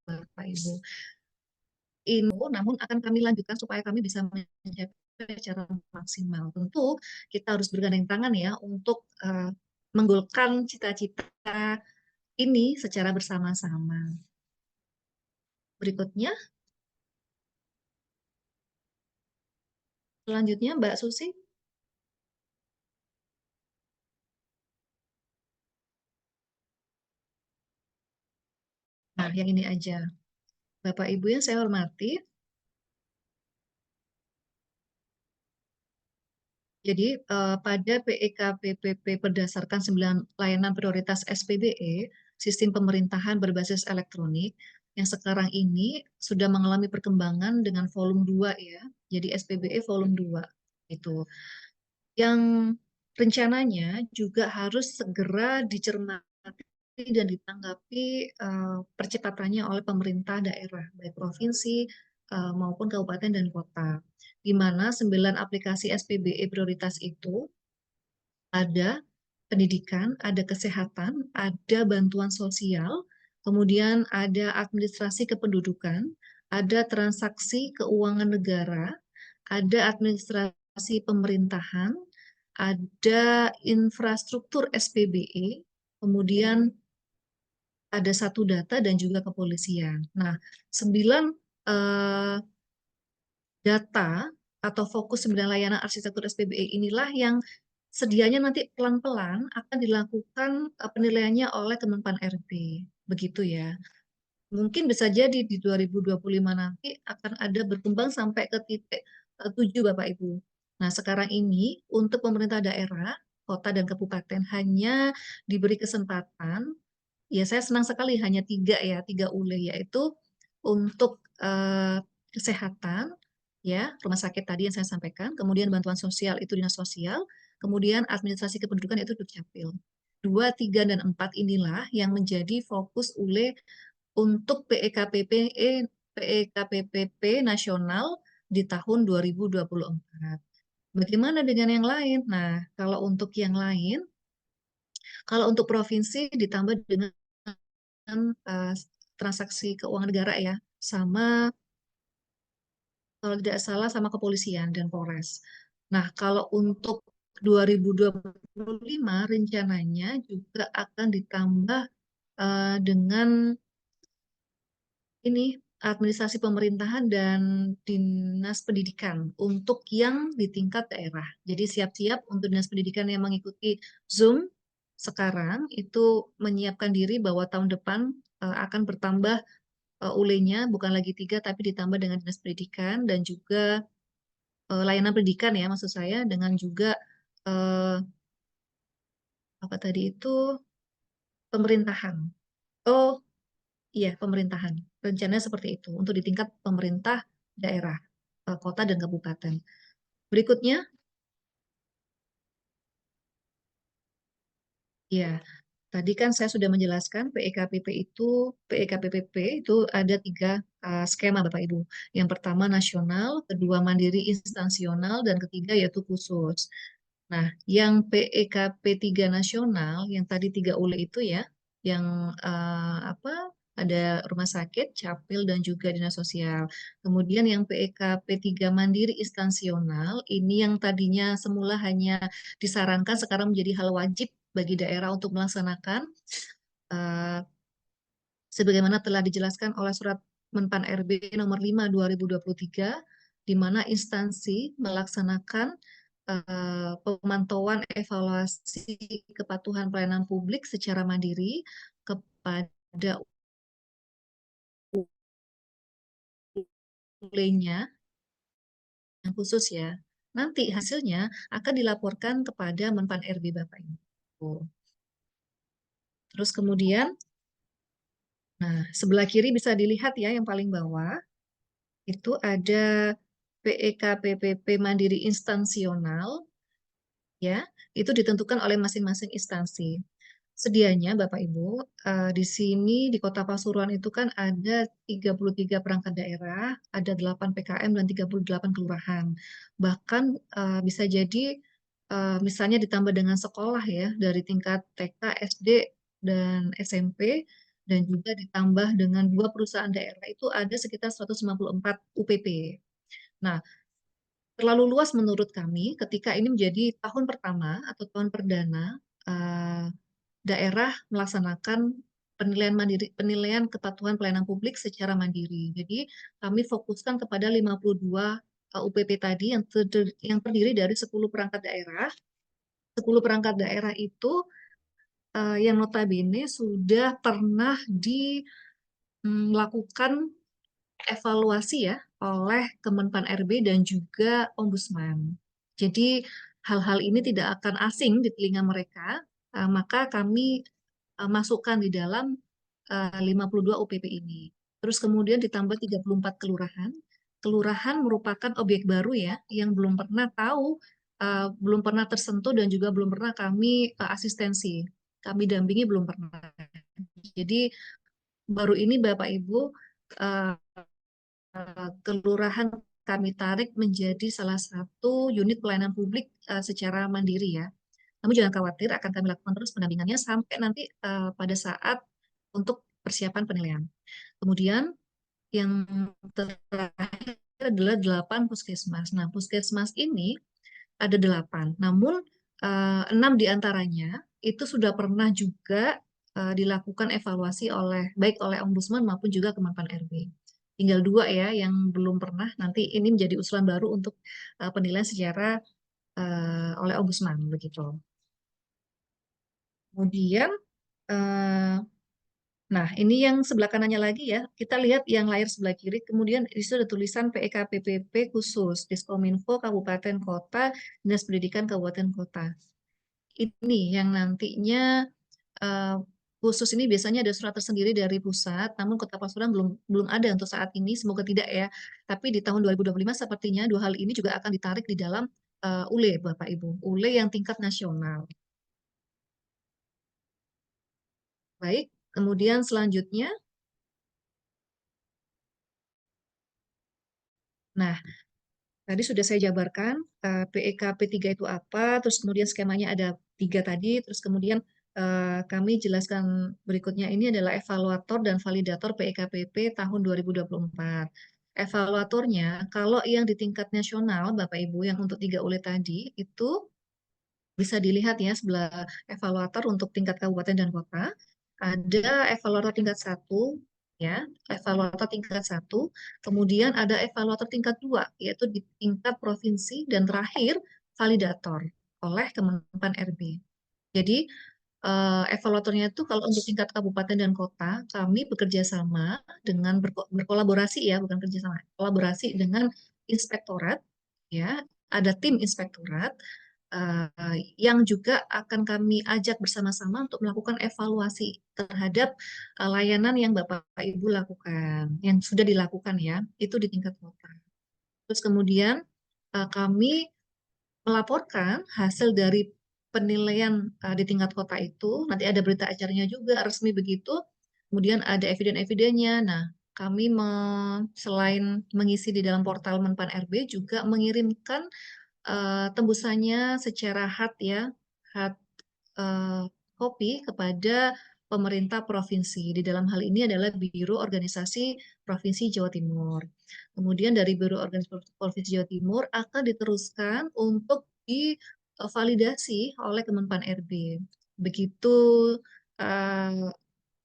S2: Bapak Ibu. Ini namun akan kami lanjutkan supaya kami bisa mencapai secara maksimal. Tentu kita harus bergandeng tangan ya untuk menggolkan cita-cita ini secara bersama-sama. Berikutnya, selanjutnya Mbak Susi. Nah, yang ini aja. Bapak Ibu yang saya hormati, jadi pada PEK-PPP berdasarkan 9 layanan prioritas SPBE, sistem pemerintahan berbasis elektronik, yang sekarang ini sudah mengalami perkembangan dengan volume 2 ya. Jadi SPBE volume 2 itu. Yang rencananya juga harus segera dicermati dan ditanggapi percepatannya oleh pemerintah daerah, baik provinsi maupun kabupaten dan kota, di mana 9 aplikasi SPBE prioritas itu ada pendidikan, ada kesehatan, ada bantuan sosial, kemudian ada administrasi kependudukan, ada transaksi keuangan negara, ada administrasi pemerintahan, ada infrastruktur SPBE, kemudian ada satu data dan juga kepolisian. Nah, 9 data atau fokus 9 layanan arsitektur SPBE inilah yang sedianya nanti pelan-pelan akan dilakukan penilaiannya oleh Kemenpan RB. Begitu ya. Mungkin bisa jadi di 2025 nanti akan ada berkembang sampai ke titik 7 Bapak Ibu. Nah, sekarang ini untuk pemerintah daerah, kota dan kabupaten hanya diberi kesempatan, ya saya senang sekali hanya 3 ya, 3 ULE, yaitu untuk kesehatan, ya rumah sakit tadi yang saya sampaikan, kemudian bantuan sosial itu dinas sosial, kemudian administrasi kependudukan itu Dukcapil. 2, 3, dan 4 inilah yang menjadi fokus ULE untuk PEKPPP nasional di tahun 2024. Bagaimana dengan yang lain? Nah, kalau untuk yang lain, kalau untuk provinsi ditambah dengan transaksi keuangan negara ya, sama kalau tidak salah sama kepolisian dan Polres. Nah, kalau untuk 2025 rencananya juga akan ditambah dengan ini administrasi pemerintahan dan dinas pendidikan untuk yang di tingkat daerah. Jadi siap-siap untuk dinas pendidikan yang mengikuti Zoom sekarang itu menyiapkan diri bahwa tahun depan akan bertambah ULE-nya bukan lagi 3 tapi ditambah dengan dinas pendidikan dan juga layanan pendidikan ya maksud saya dengan juga apa tadi itu pemerintahan. Oh iya, pemerintahan. Rencananya seperti itu untuk di tingkat pemerintah daerah, kota dan kabupaten. Berikutnya, ya, tadi kan saya sudah menjelaskan PEKPP itu ada 3 skema Bapak Ibu. Yang pertama nasional, kedua mandiri instansional, dan ketiga yaitu khusus. Nah, yang PEKP 3 nasional, yang tadi 3 ULE itu ya, yang apa ada rumah sakit, capil, dan juga dinas sosial. Kemudian yang PEK P3 mandiri instansional, ini yang tadinya semula hanya disarankan, sekarang menjadi hal wajib bagi daerah untuk melaksanakan. eh, Sebagaimana telah dijelaskan oleh Surat Menpan RB nomor 5 2023, di mana instansi melaksanakan pemantauan evaluasi kepatuhan pelayanan publik secara mandiri kepada ULE-nya yang khusus ya. Nanti hasilnya akan dilaporkan kepada Menpan RB Bapak Ibu. Terus kemudian, nah sebelah kiri bisa dilihat ya yang paling bawah, itu ada PEK PPP mandiri instansional, ya, itu ditentukan oleh masing-masing instansi. Sedianya Bapak Ibu, di sini di Kota Pasuruan itu kan ada 33 perangkat daerah, ada 8 PKM dan 38 kelurahan. Bahkan bisa jadi misalnya ditambah dengan sekolah ya, dari tingkat TK, SD, dan SMP, dan juga ditambah dengan 2 perusahaan daerah, itu ada sekitar 154 UPP. Nah, terlalu luas menurut kami ketika ini menjadi tahun pertama atau tahun perdana daerah melaksanakan penilaian kepatuhan pelayanan publik secara mandiri. Jadi kami fokuskan kepada 52 UPP tadi yang terdiri dari 10 perangkat daerah. 10 perangkat daerah itu yang notabene sudah pernah melakukan evaluasi ya oleh Kemenpan RB dan juga Ombudsman. Jadi hal-hal ini tidak akan asing di telinga mereka, maka kami masukkan di dalam 52 UPP ini. Terus kemudian ditambah 34 kelurahan. Kelurahan merupakan objek baru ya, yang belum pernah tahu, belum pernah tersentuh dan juga belum pernah kami asistensi. Kami dampingi belum pernah. Jadi baru ini Bapak Ibu, kelurahan kami tarik menjadi salah satu unit pelayanan publik secara mandiri ya. Namun jangan khawatir, akan kami lakukan terus pendampingannya sampai nanti pada saat untuk persiapan penilaian. Kemudian yang terakhir adalah 8 puskesmas. Nah, puskesmas ini ada 8, namun 6 diantaranya itu sudah pernah juga dilakukan evaluasi baik oleh Ombudsman maupun juga Kemenpan RB. Tinggal 2 ya yang belum pernah. Nanti ini menjadi usulan baru untuk penilaian secara oleh Ombudsman begitu. Kemudian, nah ini yang sebelah kanannya lagi ya, kita lihat yang layar sebelah kiri, kemudian itu ada tulisan PEK PPP khusus, Diskominfo Kabupaten Kota, Dinas Pendidikan Kabupaten Kota. Ini yang nantinya khusus ini biasanya ada surat tersendiri dari pusat, namun Kota Pasuruan belum ada untuk saat ini, semoga tidak ya. Tapi di tahun 2025 sepertinya 2 hal ini juga akan ditarik di dalam ULE Bapak Ibu, ULE yang tingkat nasional. Baik, kemudian selanjutnya, nah tadi sudah saya jabarkan PEK P3 itu apa, terus kemudian skemanya ada 3 tadi, terus kemudian kami jelaskan berikutnya ini adalah evaluator dan validator PEKPP tahun 2024. Evaluatornya, kalau yang di tingkat nasional, Bapak Ibu, yang untuk 3 ULE tadi, itu bisa dilihat ya sebelah evaluator untuk tingkat kabupaten dan kota. Ada evaluator tingkat 1, ya, evaluator tingkat 1, kemudian ada evaluator tingkat 2, yaitu di tingkat provinsi, dan terakhir validator oleh Kemenpan RB. Jadi evaluatornya itu kalau untuk tingkat kabupaten dan kota, kami bekerja sama dengan berkolaborasi ya, bukan kerjasama, kolaborasi dengan inspektorat, ya, ada tim inspektorat yang juga akan kami ajak bersama-sama untuk melakukan evaluasi terhadap layanan yang Bapak Ibu lakukan, yang sudah dilakukan ya, itu di tingkat kota. Terus kemudian kami melaporkan hasil dari penilaian di tingkat kota itu, nanti ada berita acaranya juga resmi begitu, kemudian ada eviden-evidennya. Nah, kami selain mengisi di dalam portal Menpan RB juga mengirimkan tembusannya secara hard ya, hard copy kepada pemerintah provinsi. Di dalam hal ini adalah Biro Organisasi Provinsi Jawa Timur. Kemudian dari Biro Organisasi Provinsi Jawa Timur akan diteruskan untuk divalidasi oleh Kemenpan RB. Begitu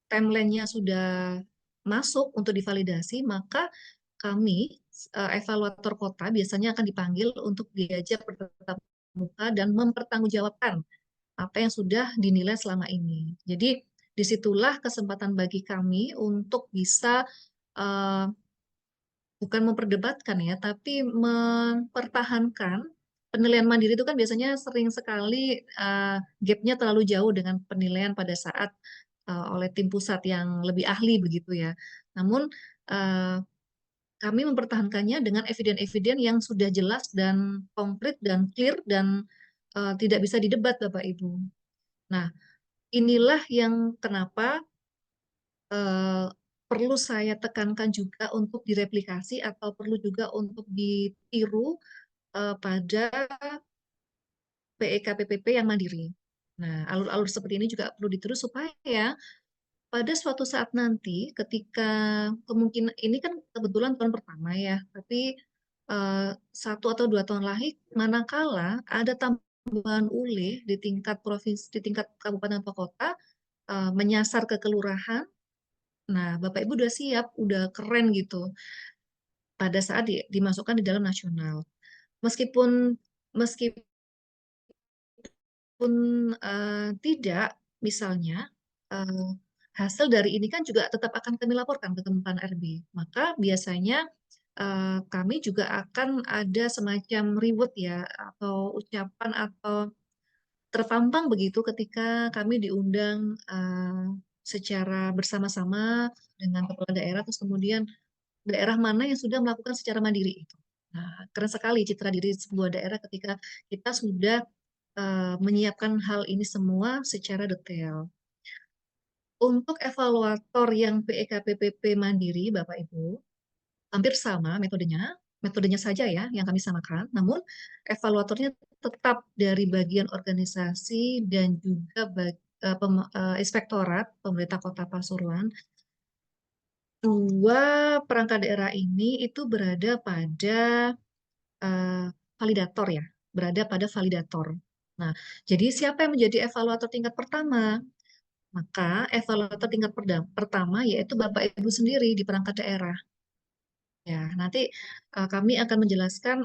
S2: timeline-nya sudah masuk untuk divalidasi, maka kami evaluator kota biasanya akan dipanggil untuk diajak bertatap muka dan mempertanggungjawabkan apa yang sudah dinilai selama ini. Jadi disitulah kesempatan bagi kami untuk bisa bukan memperdebatkan ya, tapi mempertahankan penilaian mandiri itu kan biasanya sering sekali gap-nya terlalu jauh dengan penilaian pada saat oleh tim pusat yang lebih ahli begitu ya. Namun kami mempertahankannya dengan eviden-eviden yang sudah jelas dan konkret dan clear dan tidak bisa didebat Bapak Ibu. Nah, inilah yang kenapa perlu saya tekankan juga untuk direplikasi atau perlu juga untuk ditiru pada PEK-PPP yang mandiri. Nah, alur-alur seperti ini juga perlu ditiru supaya pada suatu saat nanti ketika kemungkinan ini kan kebetulan tahun pertama ya, tapi 1 atau 2 tahun lagi manakala ada tambahan ULE di tingkat provinsi, di tingkat kabupaten atau kota menyasar ke kelurahan. Nah, Bapak Ibu udah siap, udah keren gitu pada saat dimasukkan di dalam nasional. Meskipun meskipun tidak, misalnya hasil dari ini kan juga tetap akan kami laporkan ke Kemenpan RB. Maka biasanya kami juga akan ada semacam reward ya, atau ucapan atau terpampang begitu ketika kami diundang secara bersama-sama dengan kepala daerah, terus kemudian daerah mana yang sudah melakukan secara mandiri itu. Nah, keren sekali citra diri sebuah daerah ketika kita sudah menyiapkan hal ini semua secara detail. Untuk evaluator yang PEK-PPP mandiri, Bapak Ibu, hampir sama metodenya saja ya yang kami samakan, namun evaluatornya tetap dari bagian organisasi dan juga inspektorat pemerintah Kota Pasuruan. 2 perangkat daerah ini itu berada pada validator ya, berada pada validator. Nah, jadi siapa yang menjadi evaluator tingkat pertama? Maka evaluator tingkat pertama yaitu Bapak Ibu sendiri di perangkat daerah. Ya, nanti kami akan menjelaskan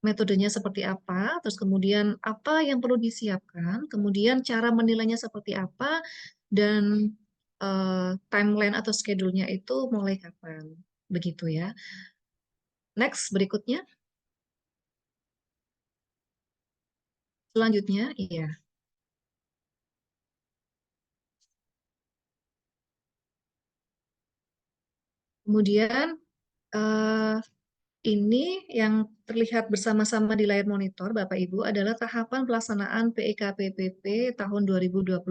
S2: metodenya seperti apa, terus kemudian apa yang perlu disiapkan, kemudian cara menilainya seperti apa, dan timeline atau schedule-nya itu mulai kapan. Begitu ya. Next, berikutnya. Selanjutnya, iya. Kemudian ini yang terlihat bersama-sama di layar monitor, Bapak Ibu, adalah tahapan pelaksanaan PEK-PPP tahun 2024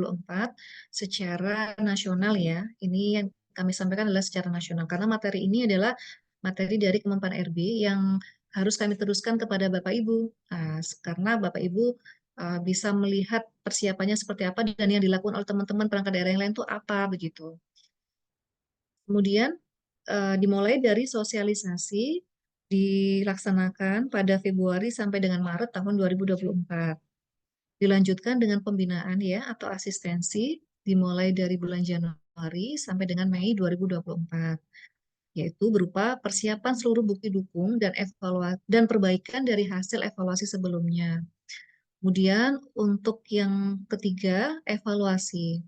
S2: secara nasional ya. Ini yang kami sampaikan adalah secara nasional, karena materi ini adalah materi dari Kemenpan RB yang harus kami teruskan kepada Bapak Ibu. Nah, karena Bapak Ibu bisa melihat persiapannya seperti apa dan yang dilakukan oleh teman-teman perangkat daerah yang lain itu apa begitu. Kemudian dimulai dari sosialisasi dilaksanakan pada Februari sampai dengan Maret tahun 2024. Dilanjutkan dengan pembinaan ya atau asistensi dimulai dari bulan Januari sampai dengan Mei 2024. Yaitu berupa persiapan seluruh bukti dukung dan evaluasi dan perbaikan dari hasil evaluasi sebelumnya. Kemudian untuk yang ketiga, evaluasi.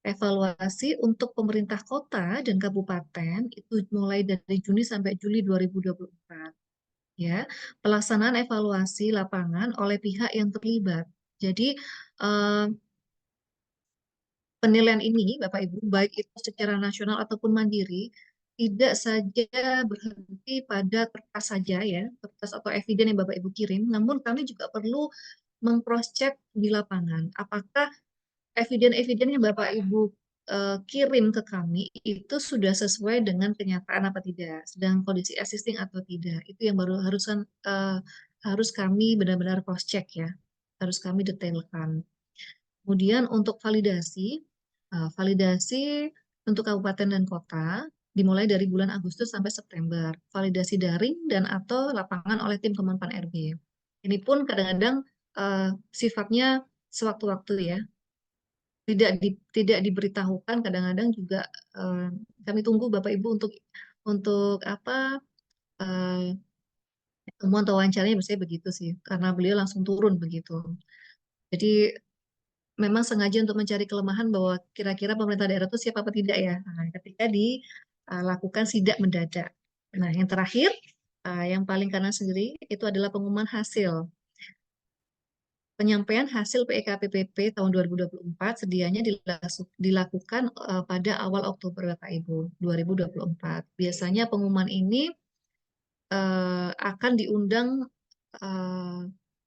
S2: Evaluasi untuk pemerintah kota dan kabupaten itu mulai dari Juni sampai Juli 2024. Ya, pelaksanaan evaluasi lapangan oleh pihak yang terlibat. Jadi penilaian ini, Bapak Ibu, baik itu secara nasional ataupun mandiri, tidak saja berhenti pada kertas saja ya, kertas atau eviden yang Bapak Ibu kirim, namun kami juga perlu meng-cross-check di lapangan. Apakah eviden-eviden yang Bapak Ibu kirim ke kami itu sudah sesuai dengan kenyataan apa tidak, sedang kondisi existing atau tidak. Itu yang baru harus kami benar-benar cross-check ya, harus kami detailkan. Kemudian untuk validasi, Validasi untuk kabupaten dan kota dimulai dari bulan Agustus sampai September. Validasi daring dan atau lapangan oleh tim Kemenpan RB. Ini pun kadang-kadang sifatnya sewaktu-waktu ya, tidak diberitahukan. Kadang-kadang juga kami tunggu Bapak Ibu untuk apa temuan atau wawancaranya, biasanya begitu sih, karena beliau langsung turun begitu. Jadi memang sengaja untuk mencari kelemahan bahwa kira-kira pemerintah daerah itu siap apa tidak ya. Nah, ketika dilakukan sidak mendadak. Nah, yang terakhir, yang paling kanan sendiri itu adalah pengumuman hasil. Penyampaian hasil PEKPPP tahun 2024 sedianya dilakukan pada awal Oktober Bapak Ibu 2024. Biasanya pengumuman ini akan diundang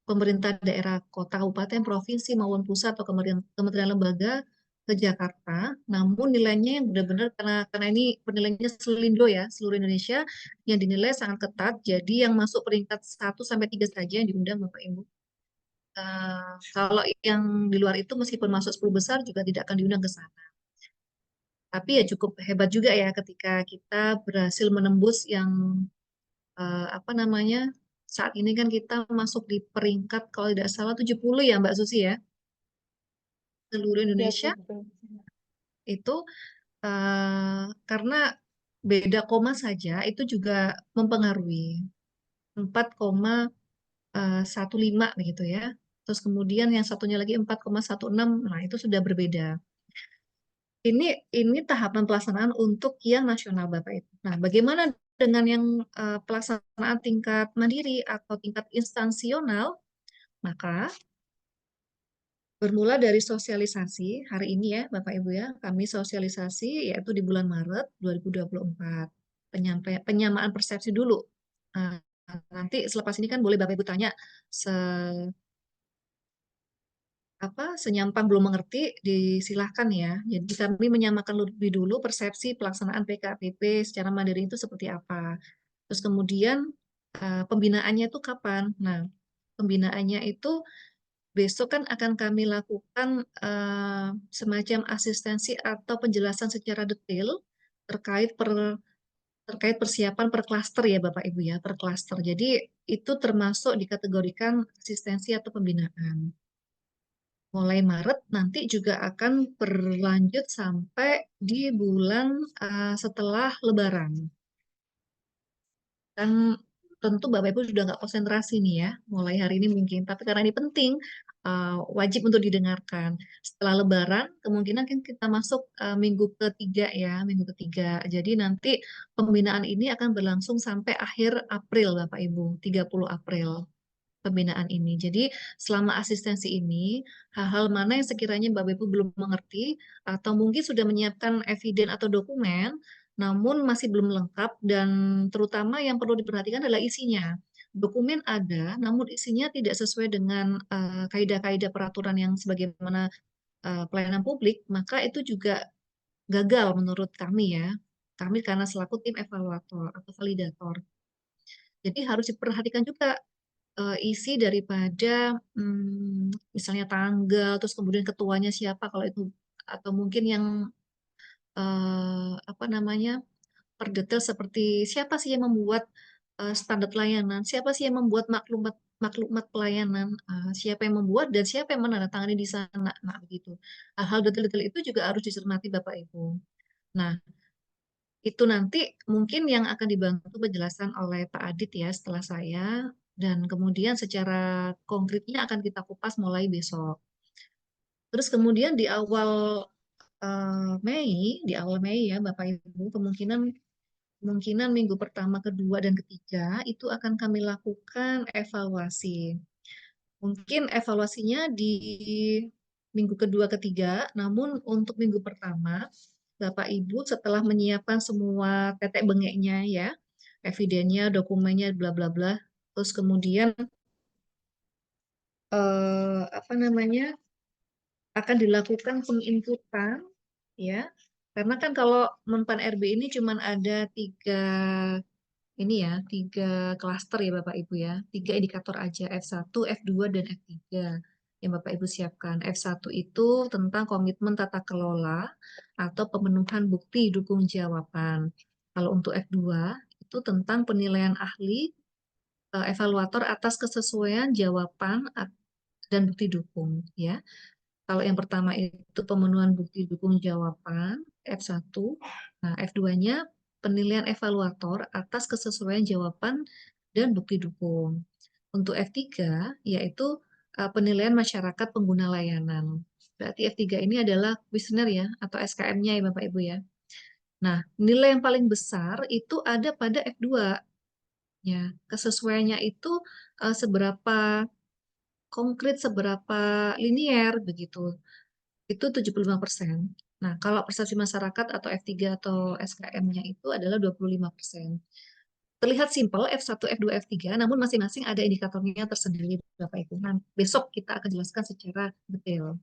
S2: pemerintah daerah, kota, kabupaten, provinsi maupun pusat atau kementerian lembaga ke Jakarta. Namun nilainya yang benar-benar karena ini penilaiannya selindo ya, seluruh Indonesia yang dinilai sangat ketat. Jadi yang masuk peringkat 1 sampai 3 saja yang diundang Bapak Ibu. Kalau yang di luar itu meskipun masuk 10 besar juga tidak akan diundang ke sana. Tapi ya cukup hebat juga ya ketika kita berhasil menembus yang apa namanya, saat ini kan kita masuk di peringkat kalau tidak salah 70 ya Mbak Susi ya, seluruh
S4: Ya,
S2: Indonesia
S4: betul.
S2: itu karena beda koma saja itu juga mempengaruhi 4,15 begitu ya. Terus kemudian yang satunya lagi 4,16, nah itu sudah berbeda. Ini tahapan pelaksanaan untuk yang nasional Bapak Ibu. Nah, bagaimana dengan yang pelaksanaan tingkat mandiri atau tingkat instansional? Maka bermula dari sosialisasi hari ini ya Bapak Ibu ya, kami sosialisasi yaitu di bulan Maret 2024. Penyamaan persepsi dulu. Nah, nanti selepas ini kan boleh Bapak Ibu tanya senyampang belum mengerti, disilahkan ya. Jadi kami menyamakan lebih dulu persepsi pelaksanaan PKPP secara mandiri itu seperti apa. Terus kemudian pembinaannya itu kapan? Nah, pembinaannya itu besok kan akan kami lakukan semacam asistensi atau penjelasan secara detail terkait persiapan per klaster ya Bapak Ibu ya, per klaster. Jadi itu termasuk dikategorikan asistensi atau pembinaan. Mulai Maret nanti juga akan berlanjut sampai di bulan setelah Lebaran. Dan tentu Bapak Ibu sudah nggak konsentrasi nih ya, mulai hari ini mungkin. Tapi karena ini penting, wajib untuk didengarkan. Setelah Lebaran, kemungkinan kan kita masuk minggu ketiga ya, minggu ketiga. Jadi nanti pembinaan ini akan berlangsung sampai akhir April Bapak Ibu, 30 April. Pembinaan ini. Jadi selama asistensi ini, hal-hal mana yang sekiranya Bapak Ibu belum mengerti atau mungkin sudah menyiapkan eviden atau dokumen, namun masih belum lengkap dan terutama yang perlu diperhatikan adalah isinya. Dokumen ada, namun isinya tidak sesuai dengan kaidah-kaidah peraturan yang sebagaimana pelayanan publik, maka itu juga gagal menurut kami ya. Kami karena selaku tim evaluator atau validator. Jadi harus diperhatikan juga isi daripada misalnya tanggal, terus kemudian ketuanya siapa kalau itu, atau mungkin yang apa namanya perdetail seperti siapa sih yang membuat standar layanan, siapa sih yang membuat maklumat maklumat pelayanan, siapa yang membuat dan siapa yang menandatangani di sana. Nah, begitu. Hal-hal detail-detail itu juga harus dicermati Bapak Ibu. Nah, itu nanti mungkin yang akan dibantu penjelasan oleh Pak Adit ya setelah saya, dan kemudian secara konkretnya akan kita kupas mulai besok. Terus kemudian di awal Mei ya Bapak Ibu, kemungkinan minggu pertama, kedua, dan ketiga itu akan kami lakukan evaluasi. Mungkin evaluasinya di minggu kedua, ketiga, namun untuk minggu pertama, Bapak Ibu setelah menyiapkan semua tetek bengeknya ya, evidennya, dokumennya, bla bla bla, terus kemudian apa namanya akan dilakukan penginputan ya, karena kan kalau Menpan RB ini cuma ada tiga klaster ya Bapak Ibu ya, 3 indikator aja, F1, F2, dan F3. yang Bapak Ibu siapkan. F1 itu tentang komitmen tata kelola atau pemenuhan bukti dukung jawaban. Kalau untuk F2 itu tentang penilaian ahli evaluator atas kesesuaian jawaban dan bukti dukung, ya. Kalau yang pertama itu pemenuhan bukti dukung jawaban F1. Nah, F2-nya penilaian evaluator atas kesesuaian jawaban dan bukti dukung. Untuk F3 yaitu penilaian masyarakat pengguna layanan. Berarti F3 ini adalah kuesioner ya atau SKM-nya ya Bapak Ibu ya. Nah, nilai yang paling besar itu ada pada F2 ya. Kesesuaiannya itu seberapa konkret, seberapa linier begitu. Itu 75%. Nah, kalau persepsi masyarakat atau F3 atau SKM-nya itu adalah 25%. Terlihat simpel F1, F2, F3, namun masing-masing ada indikatornya tersendiri Bapak Ibu. Nah, besok kita akan jelaskan secara detail.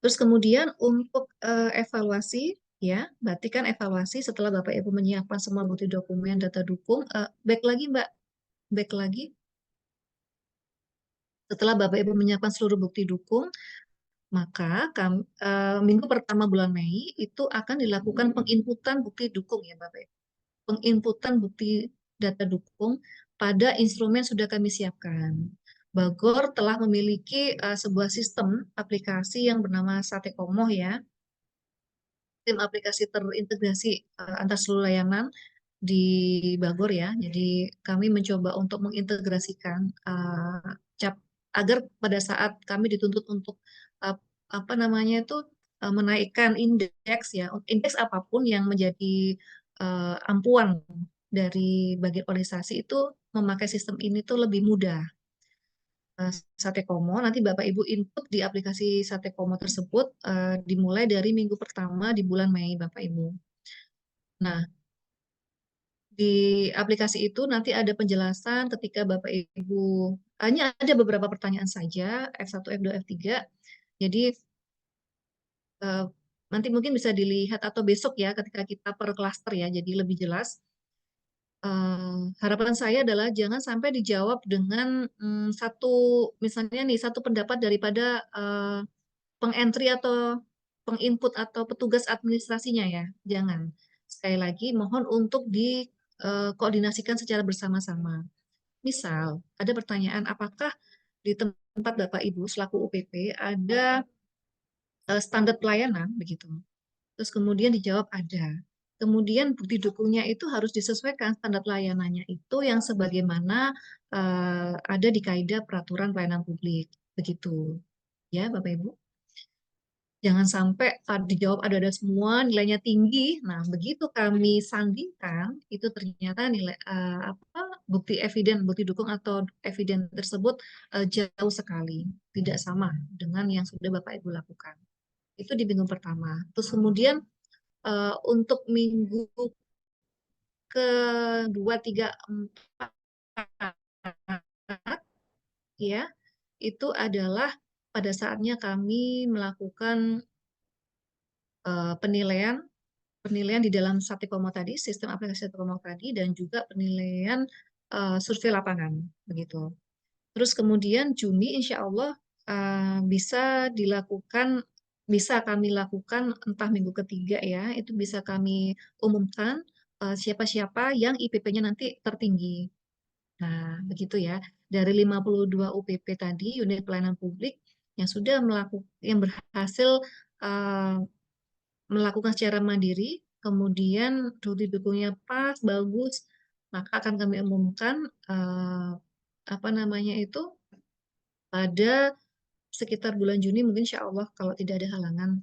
S2: Terus kemudian untuk evaluasi, ya, berarti kan evaluasi setelah Bapak Ibu menyiapkan semua bukti dokumen, data dukung, back lagi Mbak, back lagi. Setelah Bapak Ibu menyiapkan seluruh bukti dukung, maka minggu pertama bulan Mei itu akan dilakukan penginputan bukti dukung ya Bapak Ibu. Penginputan bukti data dukung pada instrumen sudah kami siapkan. Bagor telah memiliki sebuah sistem aplikasi yang bernama Satekomoh ya. Tim aplikasi terintegrasi antar seluruh layanan di Bagor ya. Jadi kami mencoba untuk mengintegrasikan agar pada saat kami dituntut untuk apa namanya itu menaikkan indeks ya, indeks apapun yang menjadi ampuan dari bagian organisasi itu memakai sistem ini tuh lebih mudah. Satekomo, nanti Bapak Ibu input di aplikasi Satekomo tersebut dimulai dari minggu pertama di bulan Mei Bapak Ibu. Nah, di aplikasi itu nanti ada penjelasan ketika Bapak Ibu, hanya ada beberapa pertanyaan saja, F1, F2, F3. Jadi nanti mungkin bisa dilihat atau besok ya ketika kita per klaster ya, jadi lebih jelas. Harapan saya adalah jangan sampai dijawab dengan misalnya nih satu pendapat daripada pengentry atau penginput atau petugas administrasinya ya, jangan. Sekali lagi mohon untuk dikoordinasikan secara bersama-sama. Misal ada pertanyaan apakah di tempat Bapak Ibu selaku UPP ada standar pelayanan begitu. Terus kemudian dijawab ada. Kemudian bukti dukungnya itu harus disesuaikan standar layanannya itu yang sebagaimana ada di kaidah peraturan pelayanan publik. Begitu. Ya, Bapak Ibu. Jangan sampai dijawab ada semua, nilainya tinggi. Nah, begitu kami sandingkan, itu ternyata nilai bukti bukti dukung atau eviden tersebut jauh sekali, tidak sama dengan yang sudah Bapak Ibu lakukan. Itu di minggu pertama. Terus kemudian untuk minggu kedua, tiga, empat, ya, itu adalah pada saatnya kami melakukan penilaian di dalam Satekomo tadi, sistem aplikasi Satekomo tadi, dan juga penilaian survei lapangan, begitu. Terus kemudian Juni, insya Allah bisa kami lakukan entah minggu ketiga ya, itu bisa kami umumkan siapa-siapa yang IPP-nya nanti tertinggi. Nah, begitu ya. Dari 52 UPP tadi, unit pelayanan publik yang sudah yang berhasil melakukan secara mandiri, kemudian bukti dukungnya pas, bagus, maka akan kami umumkan apa namanya itu pada sekitar bulan Juni mungkin insya Allah kalau tidak ada halangan.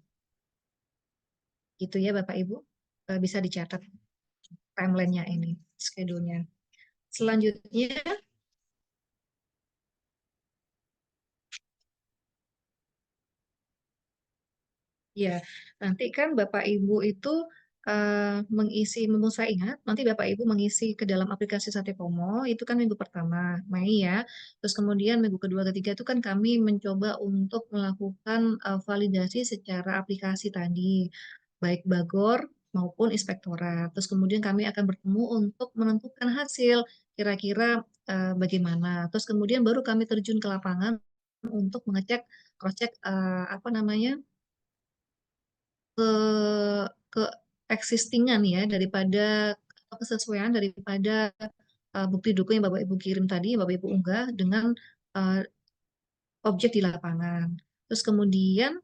S2: Gitu ya Bapak Ibu, bisa dicatat timeline-nya ini, schedule-nya. Selanjutnya, ya, nanti kan Bapak Ibu itu mengisi, saya ingat, nanti Bapak Ibu mengisi ke dalam aplikasi Satekomo, itu kan minggu pertama, Mei ya. Terus kemudian minggu kedua, ketiga itu kan kami mencoba untuk melakukan validasi secara aplikasi tadi, baik Bagor maupun inspektorat. Terus kemudian kami akan bertemu untuk menentukan hasil, kira-kira bagaimana. Terus kemudian baru kami terjun ke lapangan untuk mengecek cross check apa namanya ke ke existingan ya daripada atau kesesuaian daripada bukti dokumen yang Bapak Ibu kirim tadi, Bapak Ibu unggah dengan uh, objek di lapangan. Terus kemudian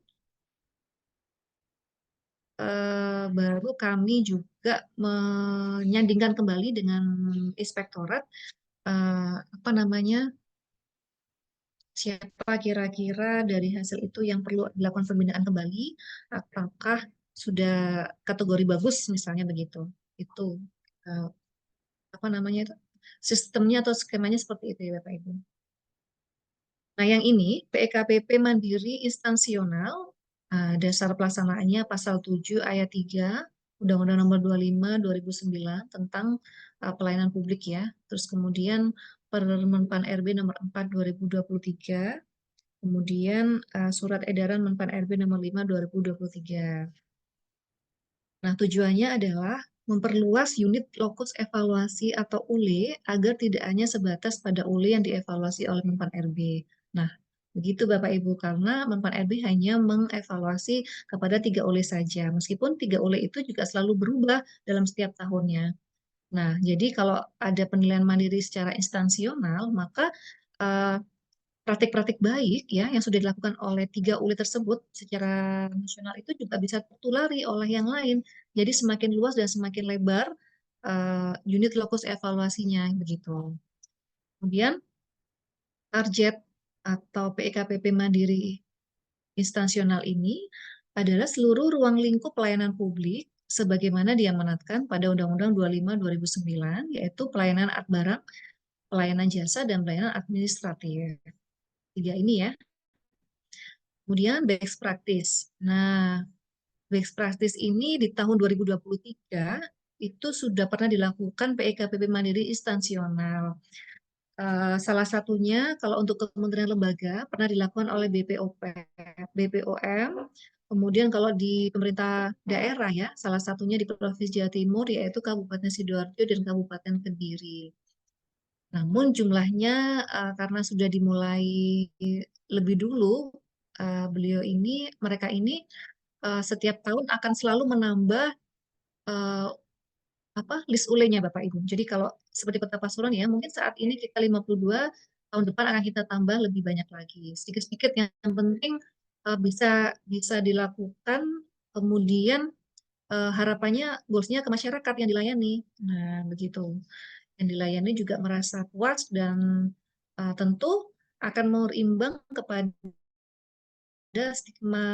S2: baru kami juga menyandingkan kembali dengan inspektorat apa namanya siapa kira-kira dari hasil itu yang perlu dilakukan pembinaan kembali, apakah sudah kategori bagus misalnya begitu. Itu eh, apa namanya itu sistemnya atau skemanya seperti itu ya Bapak Ibu. Nah, yang ini PEKPP Mandiri Instansional, dasar pelaksanaannya pasal 7 ayat 3 Undang-Undang Nomor 25 2009 tentang pelayanan publik ya. Terus kemudian Permenpan RB Nomor 4 2023, kemudian Surat Edaran Menpan RB Nomor 5 2023. Nah, tujuannya adalah memperluas unit lokus evaluasi atau ULE agar tidak hanya sebatas pada ULE yang dievaluasi oleh Menpan RB. Nah, begitu Bapak Ibu, karena Menpan RB hanya mengevaluasi kepada 3 ULE saja, meskipun 3 ULE itu juga selalu berubah dalam setiap tahunnya. Nah, jadi kalau ada penilaian mandiri secara instansional, maka eh, praktik-praktik baik ya yang sudah dilakukan oleh 3 ULI tersebut secara nasional itu juga bisa tertulari oleh yang lain. Jadi semakin luas dan semakin lebar unit lokus evaluasinya begitu. Kemudian target atau PEKPP Mandiri instansional ini adalah seluruh ruang lingkup pelayanan publik sebagaimana diamanatkan pada Undang-Undang 25 2009 yaitu pelayanan alat barang, pelayanan jasa dan pelayanan administratif. 3 ini ya. Kemudian best practice. Nah, best practice ini di tahun 2023 itu sudah pernah dilakukan PEKPP Mandiri instansional. Salah satunya kalau untuk kementerian lembaga pernah dilakukan oleh BPOM. Kemudian kalau di pemerintah daerah ya, salah satunya di Provinsi Jawa Timur yaitu Kabupaten Sidoarjo dan Kabupaten Kediri. Namun jumlahnya karena sudah dimulai lebih dulu, mereka ini setiap tahun akan selalu menambah eh, list ULE-nya Bapak Ibu. Jadi kalau seperti Kota Pasuruan ya, mungkin saat ini kita 52, tahun depan akan kita tambah lebih banyak lagi. Sedikit-sedikit yang penting bisa bisa dilakukan, kemudian harapannya goalsnya ke masyarakat yang dilayani. Nah, begitu. Yang dilayani juga merasa puas dan tentu akan berimbang kepada stigma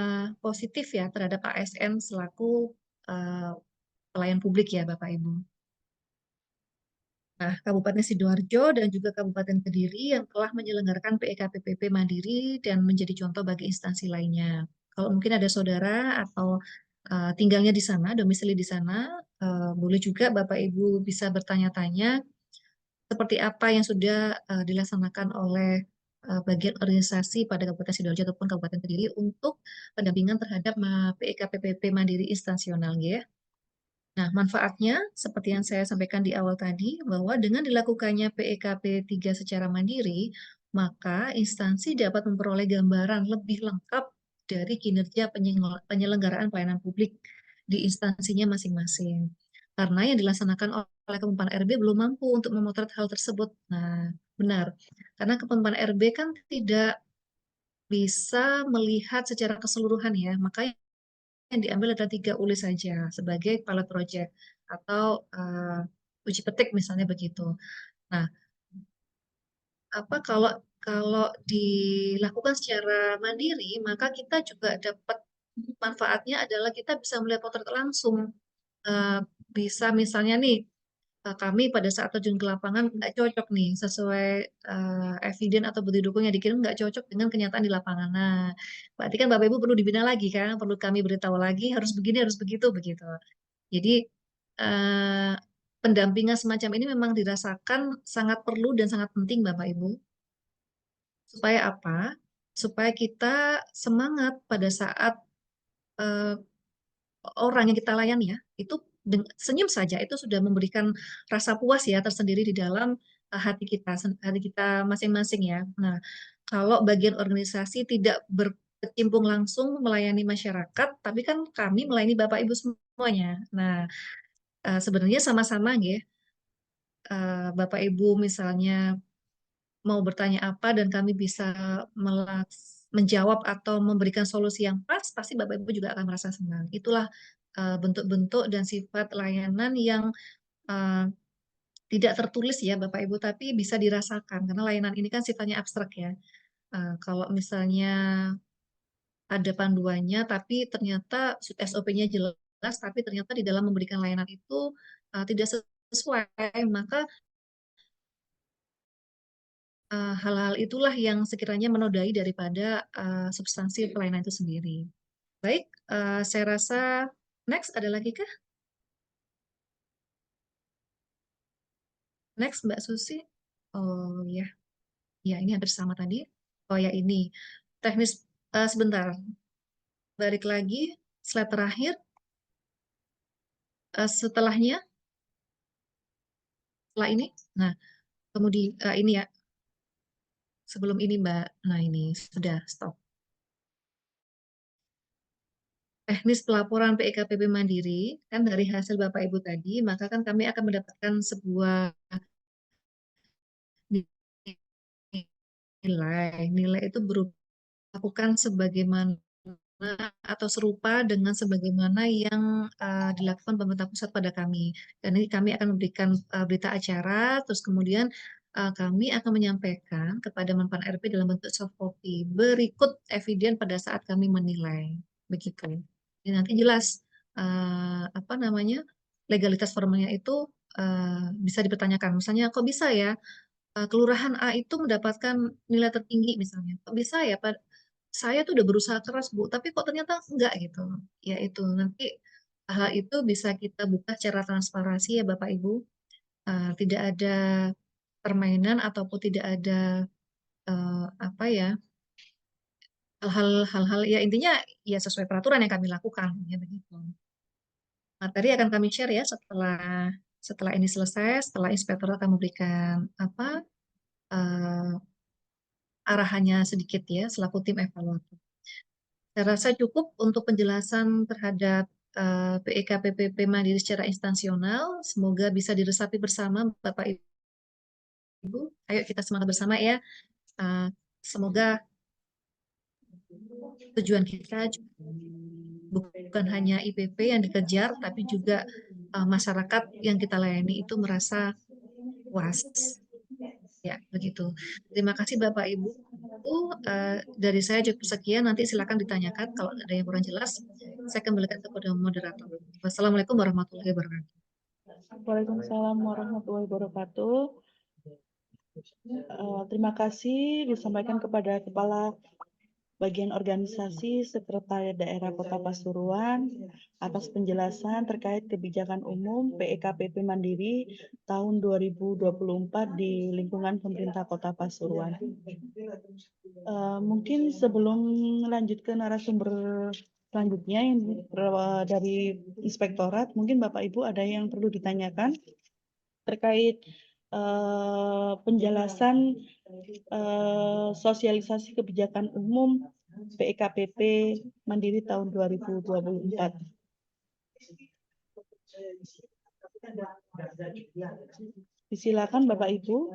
S2: positif ya terhadap ASN selaku pelayan publik ya Bapak Ibu. Nah, Kabupaten Sidoarjo dan juga Kabupaten Kediri yang telah menyelenggarakan PEKPP Mandiri dan menjadi contoh bagi instansi lainnya. Kalau mungkin ada saudara atau tinggalnya di sana, domisili di sana, boleh juga Bapak Ibu bisa bertanya-tanya seperti apa yang sudah dilaksanakan oleh bagian organisasi pada Kabupaten Sidoarjo ataupun Kabupaten Kediri untuk pendampingan terhadap PEKPP Mandiri instansional ya. Nah, manfaatnya seperti yang saya sampaikan di awal tadi bahwa dengan dilakukannya PEKP 3 secara mandiri, maka instansi dapat memperoleh gambaran lebih lengkap dari kinerja penyelenggaraan pelayanan publik di instansinya masing-masing. Karena yang dilaksanakan oleh Kemenpan RB belum mampu untuk memotret hal tersebut. Nah, benar. Karena Kemenpan RB kan tidak bisa melihat secara keseluruhan ya, makanya yang diambil adalah 3 ULI saja sebagai pilot project atau uji petik misalnya begitu. Nah, kalau kalau dilakukan secara mandiri, maka kita juga dapat manfaatnya adalah kita bisa melihat potret langsung. Bisa misalnya nih kami pada saat terjun ke lapangan nggak cocok nih sesuai eviden atau bukti dukung yang dikirim nggak cocok dengan kenyataan di lapangan. Nah, berarti kan Bapak Ibu perlu dibina lagi kan, perlu kami beritahu lagi harus begini, harus begitu, begitu. Jadi eh, pendampingan semacam ini memang dirasakan sangat perlu dan sangat penting Bapak Ibu. Supaya apa? Supaya kita semangat pada saat eh, orang yang kita layani ya, itu senyum saja itu sudah memberikan rasa puas ya tersendiri di dalam hati kita masing-masing ya. Nah, kalau bagian organisasi tidak berkecimpung langsung melayani masyarakat, tapi kan kami melayani Bapak Ibu semuanya. Nah, sebenarnya sama-sama ya. Bapak Ibu misalnya mau bertanya apa dan kami bisa menjawab atau memberikan solusi yang pas, pasti Bapak Ibu juga akan merasa senang. Itulah bentuk-bentuk dan sifat layanan yang eh, tidak tertulis ya Bapak Ibu, tapi bisa dirasakan karena layanan ini kan sifatnya abstrak ya. Kalau misalnya ada panduannya, tapi ternyata SOP-nya jelas, tapi ternyata di dalam memberikan layanan itu tidak sesuai, maka hal-hal itulah yang sekiranya menodai daripada substansi pelayanan itu sendiri. Baik, saya rasa next ada lagi kah? Next Mbak Susi. Oh ya, ya ini hampir sama tadi. Oh ya ini teknis sebentar. Balik lagi slide terakhir. Setelahnya, setelah ini. Nah, kemudian ini ya. Sebelum ini Mbak. Nah ini sudah stop. Teknis pelaporan PEKPP Mandiri, kan dari hasil Bapak Ibu tadi, maka kan kami akan mendapatkan sebuah nilai. Nilai itu berupa lakukan sebagaimana atau serupa dengan sebagaimana yang dilakukan pemerintah pusat pada kami. Dan ini kami akan memberikan berita acara, terus kemudian kami akan menyampaikan kepada Menpan RP dalam bentuk soft copy berikut eviden pada saat kami menilai. Begitu. Jadi nanti jelas apa namanya legalitas formalnya itu bisa dipertanyakan. Misalnya kok bisa ya kelurahan A itu mendapatkan nilai tertinggi misalnya. Kok bisa ya Pak? Saya tuh udah berusaha keras Bu, tapi kok ternyata enggak gitu. Ya itu nanti hal itu bisa kita buka secara transparansi ya Bapak Ibu. Tidak ada permainan ataupun tidak ada apa ya hal-hal ya intinya ya sesuai peraturan yang kami lakukan ya begitu. Materi akan kami share ya setelah ini selesai, setelah inspektor akan memberikan apa arahannya sedikit ya selaku tim evaluator. Saya rasa cukup untuk penjelasan terhadap PEKPPP Mandiri secara instansional. Semoga bisa diresapi bersama Bapak Ibu. Ayo kita semangat bersama ya. Semoga tujuan kita bukan hanya IPP yang dikejar, tapi juga masyarakat yang kita layani itu merasa puas. Ya, begitu. Terima kasih Bapak Ibu. Dari saya cukup sekian, nanti silakan ditanyakan kalau ada yang kurang jelas. Saya kembalikan kepada moderator. Wassalamualaikum warahmatullahi wabarakatuh.
S4: Waalaikumsalam warahmatullahi wabarakatuh. Terima kasih disampaikan kepada Kepala Bagian Organisasi Sekretariat Daerah Kota Pasuruan atas penjelasan terkait kebijakan umum PEKPP Mandiri tahun 2024 di lingkungan pemerintah Kota Pasuruan. Mungkin sebelum lanjut ke narasumber selanjutnya yang dari Inspektorat, mungkin Bapak Ibu ada yang perlu ditanyakan terkait penjelasan sosialisasi kebijakan umum PEKPP Mandiri tahun 2024. Silakan Bapak Ibu,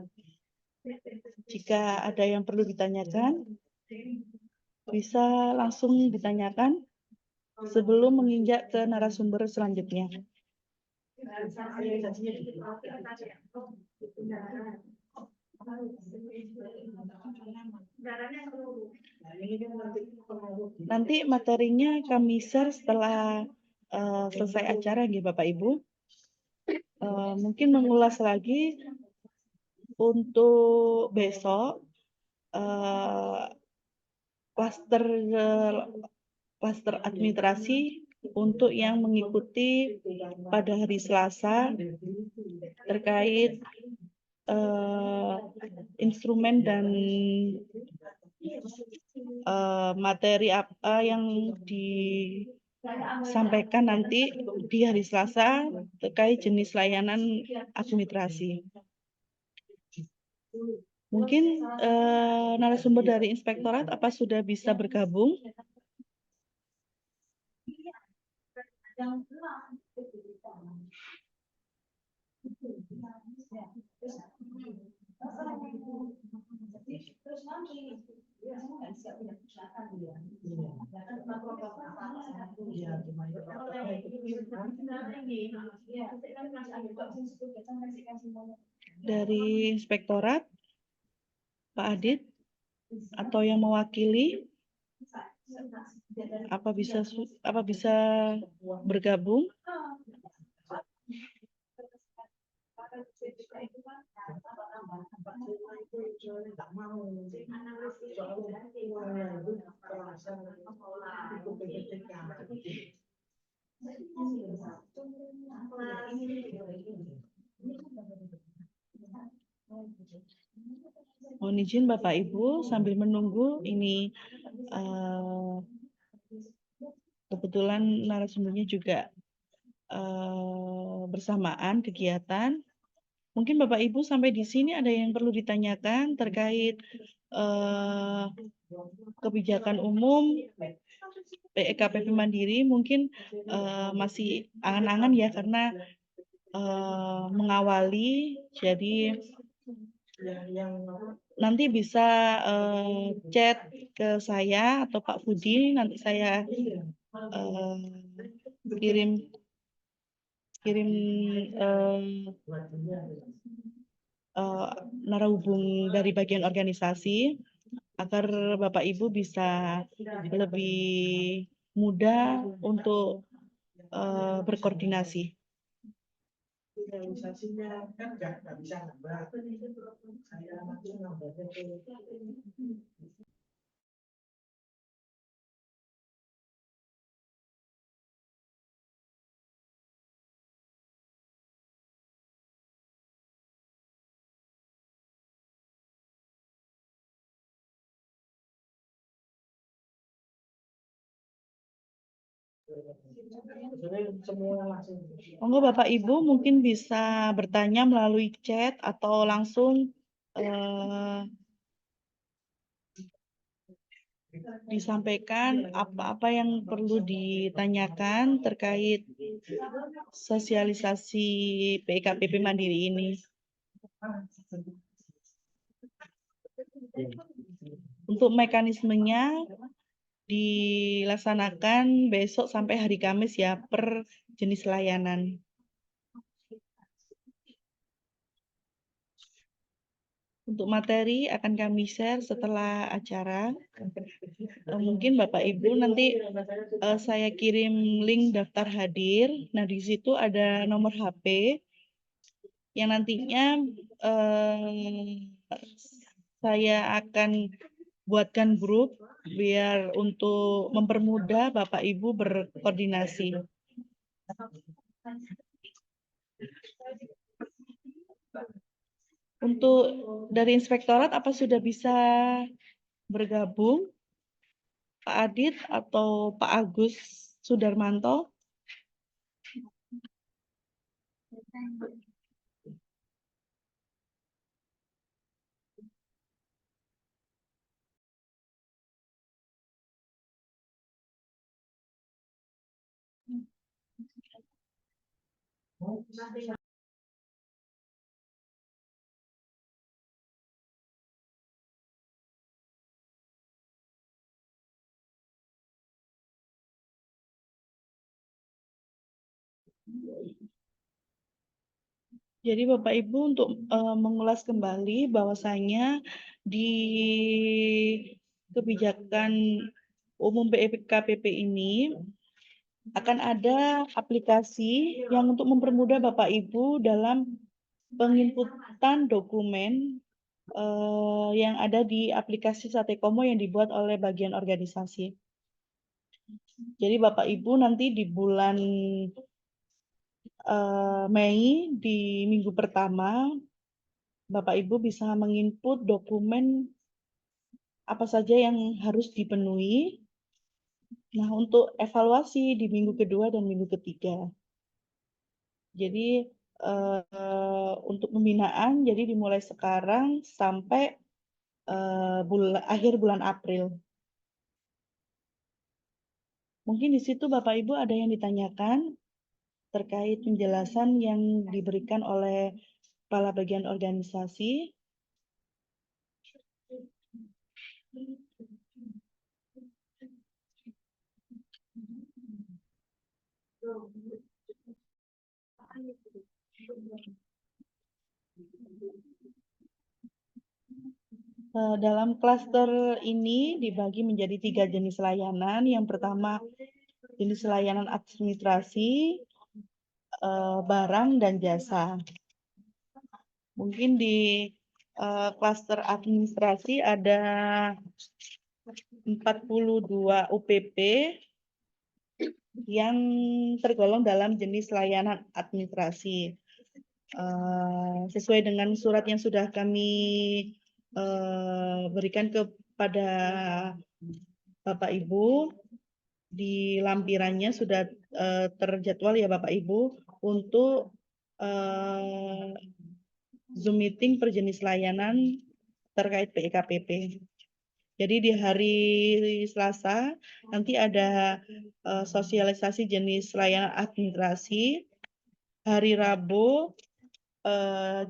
S4: jika ada yang perlu ditanyakan, bisa langsung ditanyakan sebelum menginjak ke narasumber selanjutnya. Nanti materinya kami share setelah selesai acara ya Bapak Ibu. Mungkin mengulas lagi untuk besok klaster administrasi untuk yang mengikuti pada hari Selasa terkait instrumen dan materi apa yang disampaikan nanti di hari Selasa terkait jenis layanan administrasi. Mungkin narasumber dari inspektorat apa sudah bisa bergabung? Dari inspektorat, Pak Adit, atau yang mewakili, apa bisa bergabung? Mohon izin Bapak Ibu sambil menunggu ini kebetulan narasumbernya juga bersamaan kegiatan. Mungkin Bapak Ibu sampai di sini ada yang perlu ditanyakan terkait kebijakan umum PEKPP Mandiri. Mungkin masih angan-angan ya karena mengawali, jadi nanti bisa chat ke saya atau Pak Budi, nanti saya kirim narahubung dari bagian organisasi agar Bapak Ibu bisa lebih mudah untuk berkoordinasi. Monggo Bapak Ibu mungkin bisa bertanya melalui chat atau langsung disampaikan apa-apa yang perlu ditanyakan terkait sosialisasi PEKPP Mandiri ini. Untuk mekanismenya dilaksanakan besok sampai hari Kamis ya, per jenis layanan. Untuk materi akan kami share setelah acara. Mungkin Bapak Ibu nanti saya kirim link daftar hadir. Nah, di situ ada nomor HP yang nantinya saya akan buatkan grup biar untuk mempermudah Bapak Ibu berkoordinasi. Untuk dari inspektorat apa sudah bisa bergabung? Pak Adit atau Pak Agus Sudarmanto? Jadi Bapak Ibu untuk mengulas kembali bahwasanya di kebijakan umum PEKPP ini akan ada aplikasi yang untuk mempermudah Bapak Ibu dalam penginputan dokumen yang ada di aplikasi Satekomo yang dibuat oleh bagian organisasi. Jadi Bapak Ibu nanti di bulan Mei di minggu pertama, Bapak Ibu bisa menginput dokumen apa saja yang harus dipenuhi. Nah, untuk evaluasi di minggu kedua dan minggu ketiga. Jadi untuk pembinaan, jadi dimulai sekarang sampai akhir bulan April. Mungkin di situ Bapak Ibu ada yang ditanyakan terkait penjelasan yang diberikan oleh kepala bagian organisasi. Dalam klaster ini dibagi menjadi 3 jenis layanan. Yang pertama jenis layanan administrasi, barang, dan jasa. Mungkin di klaster administrasi ada 42 UPP yang tergolong dalam jenis layanan administrasi. Sesuai dengan surat yang sudah kami berikan kepada Bapak Ibu, di lampirannya sudah terjadwal ya Bapak Ibu untuk Zoom meeting per jenis layanan terkait PKPP. Jadi di hari Selasa nanti ada sosialisasi jenis layanan administrasi, hari Rabu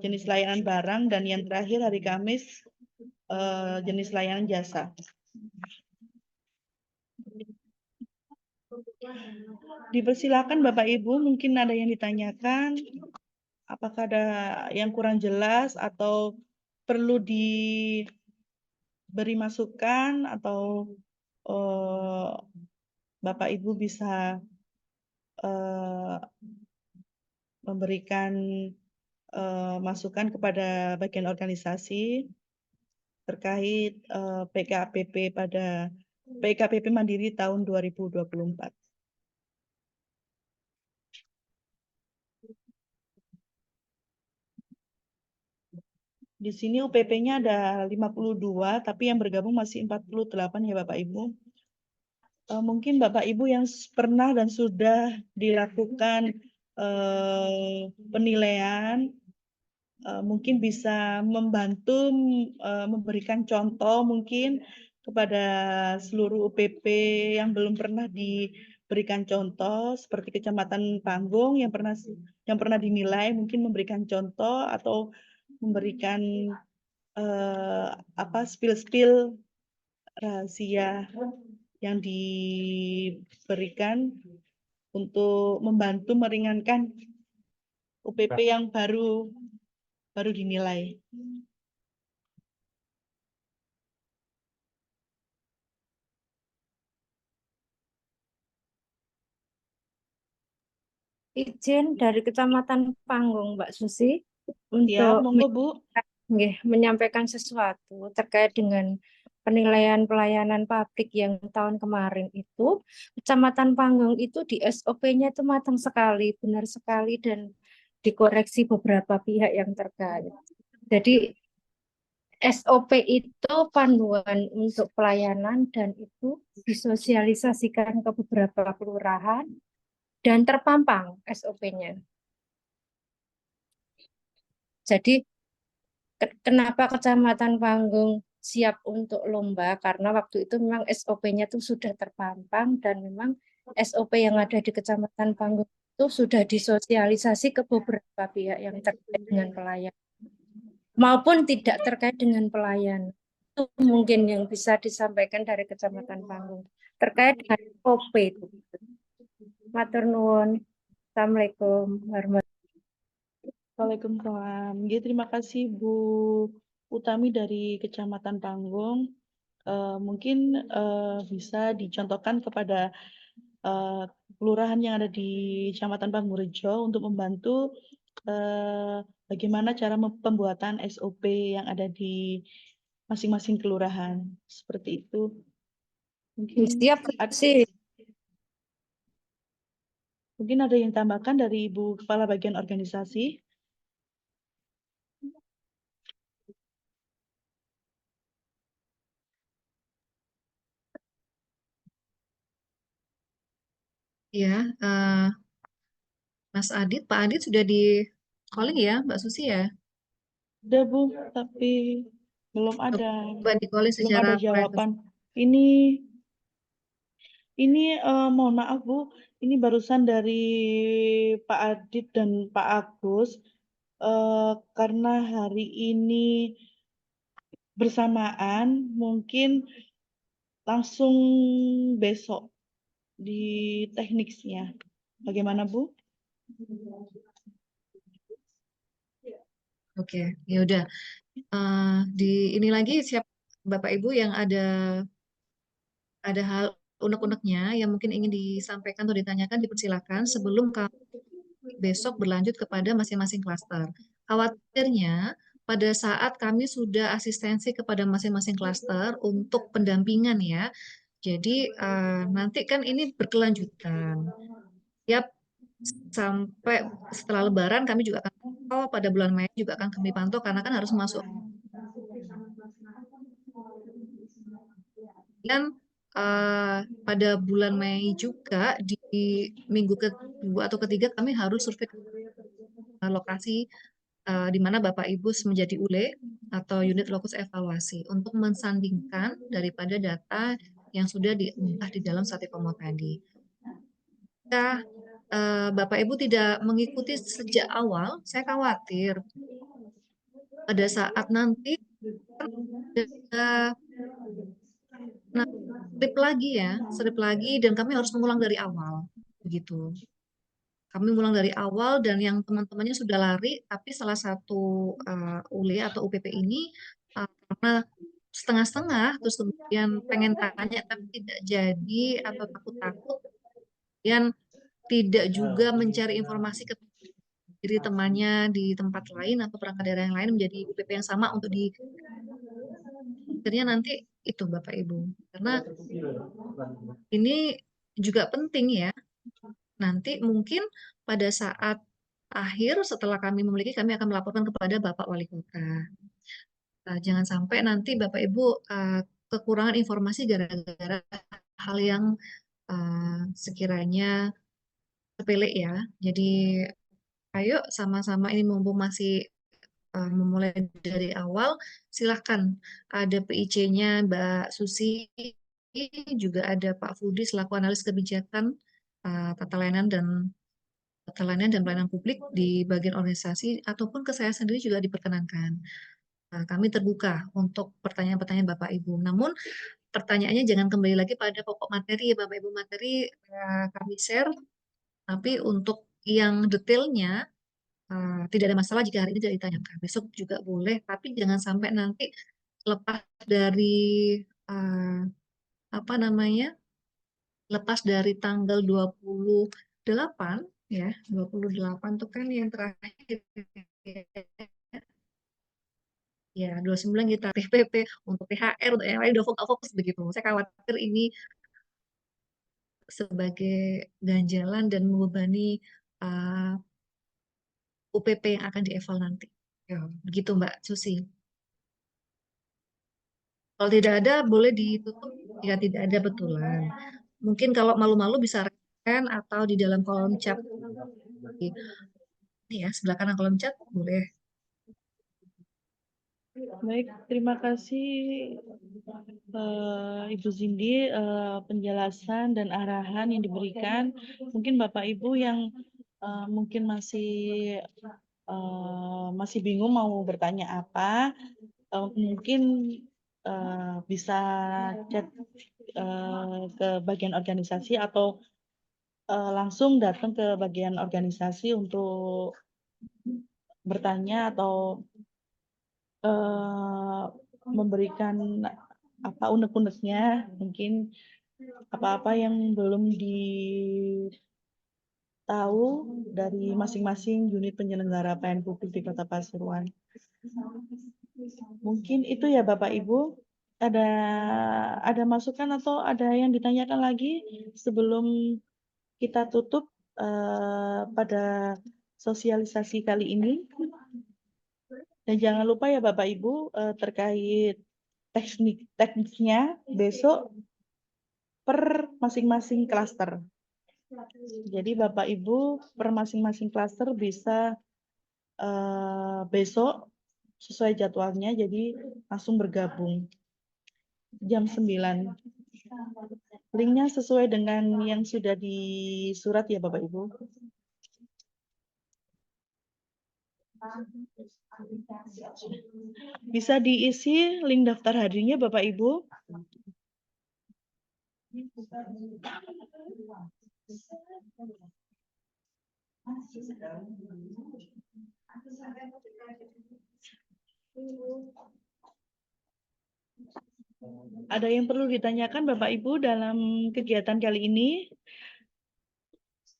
S4: jenis layanan barang, dan yang terakhir hari Kamis jenis layanan jasa. Dipersilakan Bapak Ibu, mungkin ada yang ditanyakan, apakah ada yang kurang jelas atau perlu diberi masukan, atau Bapak Ibu bisa memberikan masukan kepada bagian organisasi terkait PKPP Mandiri tahun 2024. Di sini UPP-nya ada 52, tapi yang bergabung masih 48 ya Bapak Ibu. Mungkin Bapak Ibu yang pernah dan sudah dilakukan penilaian, mungkin bisa membantu memberikan contoh mungkin kepada seluruh UPP yang belum pernah diberikan contoh, seperti Kecamatan Panggung yang pernah dinilai, mungkin memberikan contoh atau memberikan spill rahasia yang diberikan untuk membantu meringankan UPP yang baru dinilai.
S6: Izin dari Kecamatan Panggung, Mbak Susi,
S4: Ya,
S6: untuk
S4: monggo Bu.
S6: menyampaikan sesuatu terkait dengan penilaian pelayanan publik yang tahun kemarin itu. Kecamatan Panggung itu di SOP-nya itu matang sekali, benar sekali, dan dikoreksi beberapa pihak yang terkait. Jadi SOP itu panduan untuk pelayanan dan itu disosialisasikan ke beberapa kelurahan dan terpampang SOP-nya. Jadi kenapa Kecamatan Panggung siap untuk lomba? Karena waktu itu memang SOP-nya itu sudah terpampang dan memang SOP yang ada di Kecamatan Panggung itu sudah disosialisasi ke beberapa pihak yang terkait dengan pelayanan maupun tidak terkait dengan pelayanan. Itu mungkin yang bisa disampaikan dari Kecamatan Panggung terkait dengan SOP itu. Matur nuwun. Assalamualaikum warahmatullahi
S4: Waalaikumsalam. Terima kasih Bu Utami dari Kecamatan Panggung. Mungkin bisa dicontohkan kepada kelurahan yang ada di Kecamatan Panggurejo untuk membantu bagaimana cara pembuatan SOP yang ada di masing-masing kelurahan. Seperti itu. Mungkin
S6: Siap sih.
S4: Mungkin ada yang tambahkan dari Ibu Kepala Bagian Organisasi.
S2: Ya, Mas Adit, Pak Adit sudah di calling ya, Mbak Susi ya?
S4: Udah Bu, tapi Belum ada,
S2: Coba ditulis
S4: belum
S2: secara
S4: ada
S2: privasi.
S4: jawaban. Ini mohon maaf Bu, ini barusan dari Pak Adit dan Pak Agus. Karena hari ini bersamaan, mungkin langsung besok di tekniknya. Bagaimana Bu?
S2: Oke, ya udah. Di ini lagi siap Bapak Ibu yang ada hal unek-uneknya yang mungkin ingin disampaikan atau ditanyakan, dipersilakan sebelum kami besok berlanjut kepada masing-masing klaster. Khawatirnya pada saat kami sudah asistensi kepada masing-masing klaster untuk pendampingan ya. Jadi nanti kan ini berkelanjutan. Tiap sampai setelah Lebaran kami juga akan pantau, pada bulan Mei juga akan kami pantau karena kan harus masuk. Dan pada bulan Mei juga di minggu kedua atau ketiga kami harus survei lokasi di mana Bapak Ibu menjadi ULE atau unit lokus evaluasi untuk mensandingkan daripada data yang sudah diunggah di dalam Satipomo tadi. Jika Bapak Ibu tidak mengikuti sejak awal, saya khawatir pada saat nanti ada slip lagi dan kami harus mengulang dari awal, begitu. Kami mengulang dari awal dan yang teman-temannya sudah lari, tapi salah satu ULE atau UPP ini karena setengah-setengah, terus kemudian pengen tanya tapi tidak jadi atau takut-takut, kemudian tidak juga mencari informasi ke diri temannya di tempat lain atau perangkat daerah yang lain menjadi UPP yang sama untuk di akhirnya nanti itu Bapak Ibu. Karena ini juga penting ya. Nanti mungkin pada saat akhir setelah kami memiliki kami akan melaporkan kepada Bapak Wali Kota. Jangan sampai nanti Bapak Ibu kekurangan informasi gara-gara hal yang sekiranya sepele ya. Jadi ayo sama-sama ini mumpung masih memulai dari awal, silahkan ada PIC-nya Mbak Susi, juga ada Pak Fudi selaku analis kebijakan tata layanan dan pelayanan publik di bagian organisasi ataupun ke saya sendiri juga diperkenankan. Kami terbuka untuk pertanyaan-pertanyaan Bapak Ibu. Namun pertanyaannya jangan kembali lagi pada pokok materi ya Bapak Ibu, materi kami share, tapi untuk yang detailnya tidak ada masalah jika hari ini tidak ditanyakan. Besok juga boleh, tapi jangan sampai nanti lepas dari apa namanya? Lepas dari tanggal 28 ya, 28 itu kan yang terakhir ya, 29 kita PPP untuk THR untuk yang lain udah fokus begitu. Saya khawatir ini sebagai ganjalan dan membebani UPP yang akan dieval nanti. Ya, begitu Mbak Susi. Kalau tidak ada, boleh ditutup jika tidak ada betulan. Mungkin kalau malu-malu bisa reken atau di dalam kolom chat. Ini ya, sebelah kanan kolom chat, boleh.
S4: Baik, terima kasih Ibu Zindi penjelasan dan arahan yang diberikan. Mungkin Bapak Ibu yang mungkin masih bingung mau bertanya apa, mungkin bisa chat ke bagian organisasi atau langsung datang ke bagian organisasi untuk bertanya atau memberikan apa unek-uneknya, mungkin apa-apa yang belum ditahu dari masing-masing unit penyelenggara pelayanan publik di Kota Pasuruan. Mungkin itu ya Bapak Ibu. Ada masukan atau ada yang ditanyakan lagi sebelum kita tutup pada sosialisasi kali ini. Dan jangan lupa ya Bapak Ibu terkait tekniknya besok per masing-masing klaster. Jadi Bapak Ibu per masing-masing klaster bisa besok sesuai jadwalnya, jadi langsung bergabung jam 9. Linknya sesuai dengan yang sudah di surat ya Bapak Ibu. Bisa diisi link daftar hadirnya Bapak Ibu. Ada yang perlu ditanyakan Bapak Ibu dalam kegiatan kali ini?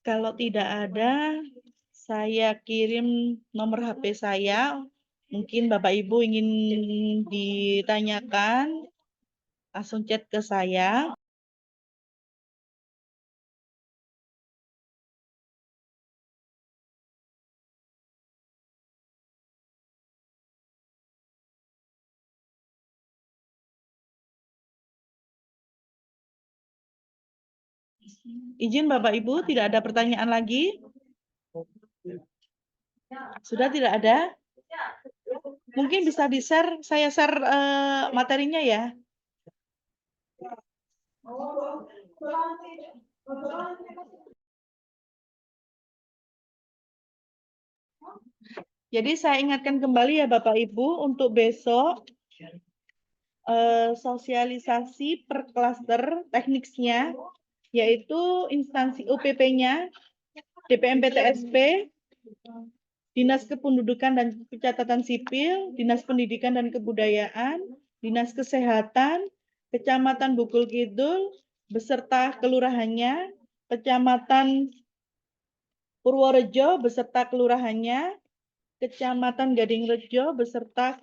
S4: Kalau tidak ada, saya kirim nomor HP saya. Mungkin Bapak Ibu ingin ditanyakan, langsung chat ke saya. Izin Bapak Ibu, tidak ada pertanyaan lagi? Sudah tidak ada? Mungkin bisa di-share, saya share materinya ya. Jadi saya ingatkan kembali ya Bapak Ibu, untuk besok sosialisasi per klaster tekniknya, yaitu instansi UPP-nya, DPMP TSP, Dinas Kependudukan dan Pencatatan Sipil, Dinas Pendidikan dan Kebudayaan, Dinas Kesehatan, Kecamatan Bukul Kidul, beserta kelurahannya, Kecamatan Purworejo beserta kelurahannya, Kecamatan Gadingrejo beserta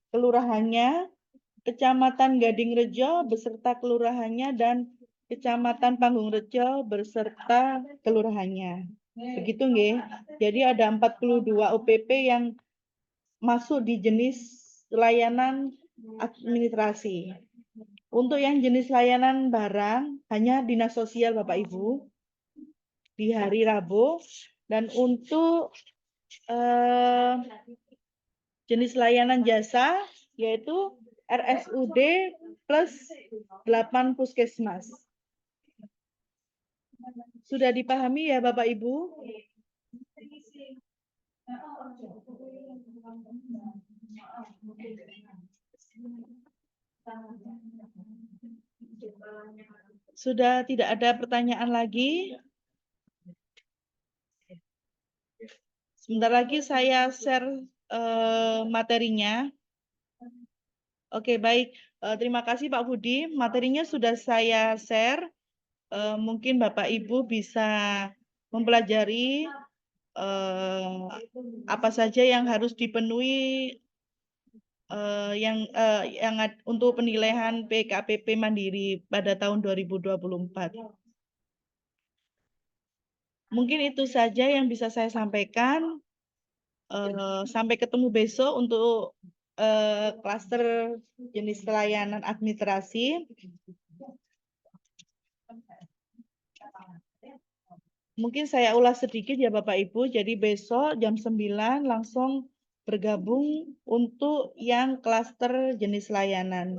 S4: kelurahannya, Kecamatan Gadingrejo beserta kelurahannya, dan Kecamatan Panggungrejo beserta kelurahannya. Begitu nggih. Jadi ada 42 UPP yang masuk di jenis layanan administrasi. Untuk yang jenis layanan barang hanya Dinas Sosial Bapak Ibu di hari Rabu, dan untuk jenis layanan jasa yaitu RSUD plus 8 puskesmas. Sudah dipahami ya Bapak Ibu? Sudah tidak ada pertanyaan lagi? Sebentar lagi saya share materinya. Oke, baik. Terima kasih Pak Budi. Materinya sudah saya share. Mungkin Bapak Ibu bisa mempelajari apa saja yang harus dipenuhi yang untuk penilaian PKPP Mandiri pada tahun 2024. Mungkin itu saja yang bisa saya sampaikan. Sampai ketemu besok untuk klaster jenis layanan administrasi. Mungkin saya ulas sedikit ya Bapak Ibu. Jadi besok jam 9 langsung bergabung untuk yang klaster jenis layanan.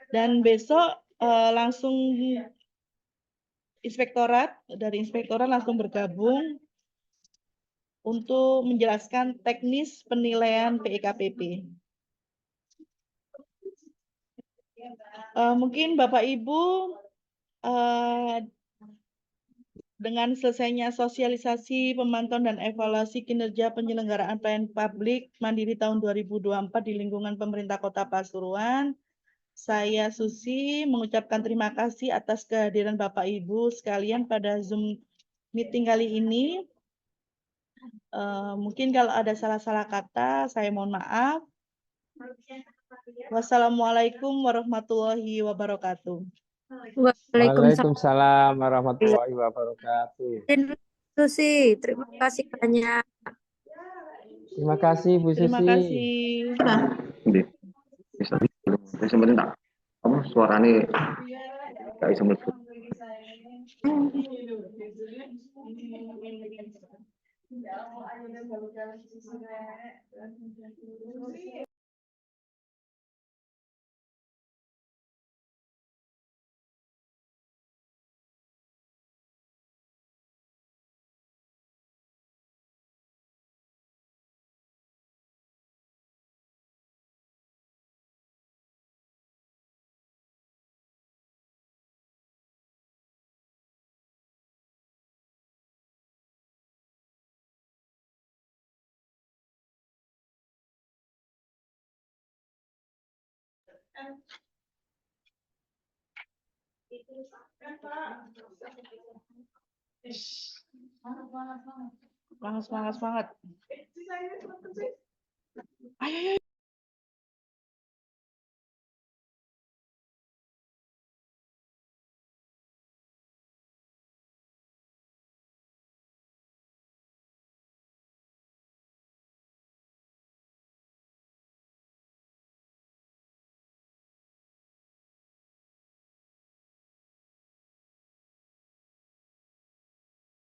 S4: Dan besok langsung dari inspektorat langsung bergabung untuk menjelaskan teknis penilaian PKPP. Mungkin Bapak Ibu dengan selesainya sosialisasi, pemantauan dan evaluasi kinerja penyelenggaraan pelayanan publik Mandiri tahun 2024 di lingkungan pemerintah Kota Pasuruan, saya Susi mengucapkan terima kasih atas kehadiran Bapak Ibu sekalian pada Zoom meeting kali ini. Mungkin kalau ada salah-salah kata, saya mohon maaf. Wassalamualaikum warahmatullahi wabarakatuh.
S7: Waalaikumsalam warahmatullahi wabarakatuh.
S6: Susi, terima kasih banyak.
S7: Terima kasih Bu Susi.
S4: Terima kasih.
S8: Bisa sebentar. Kamu suaranya nggak bisa melebihi.
S4: Semangat, semangat, semangat. Ayo, ayo.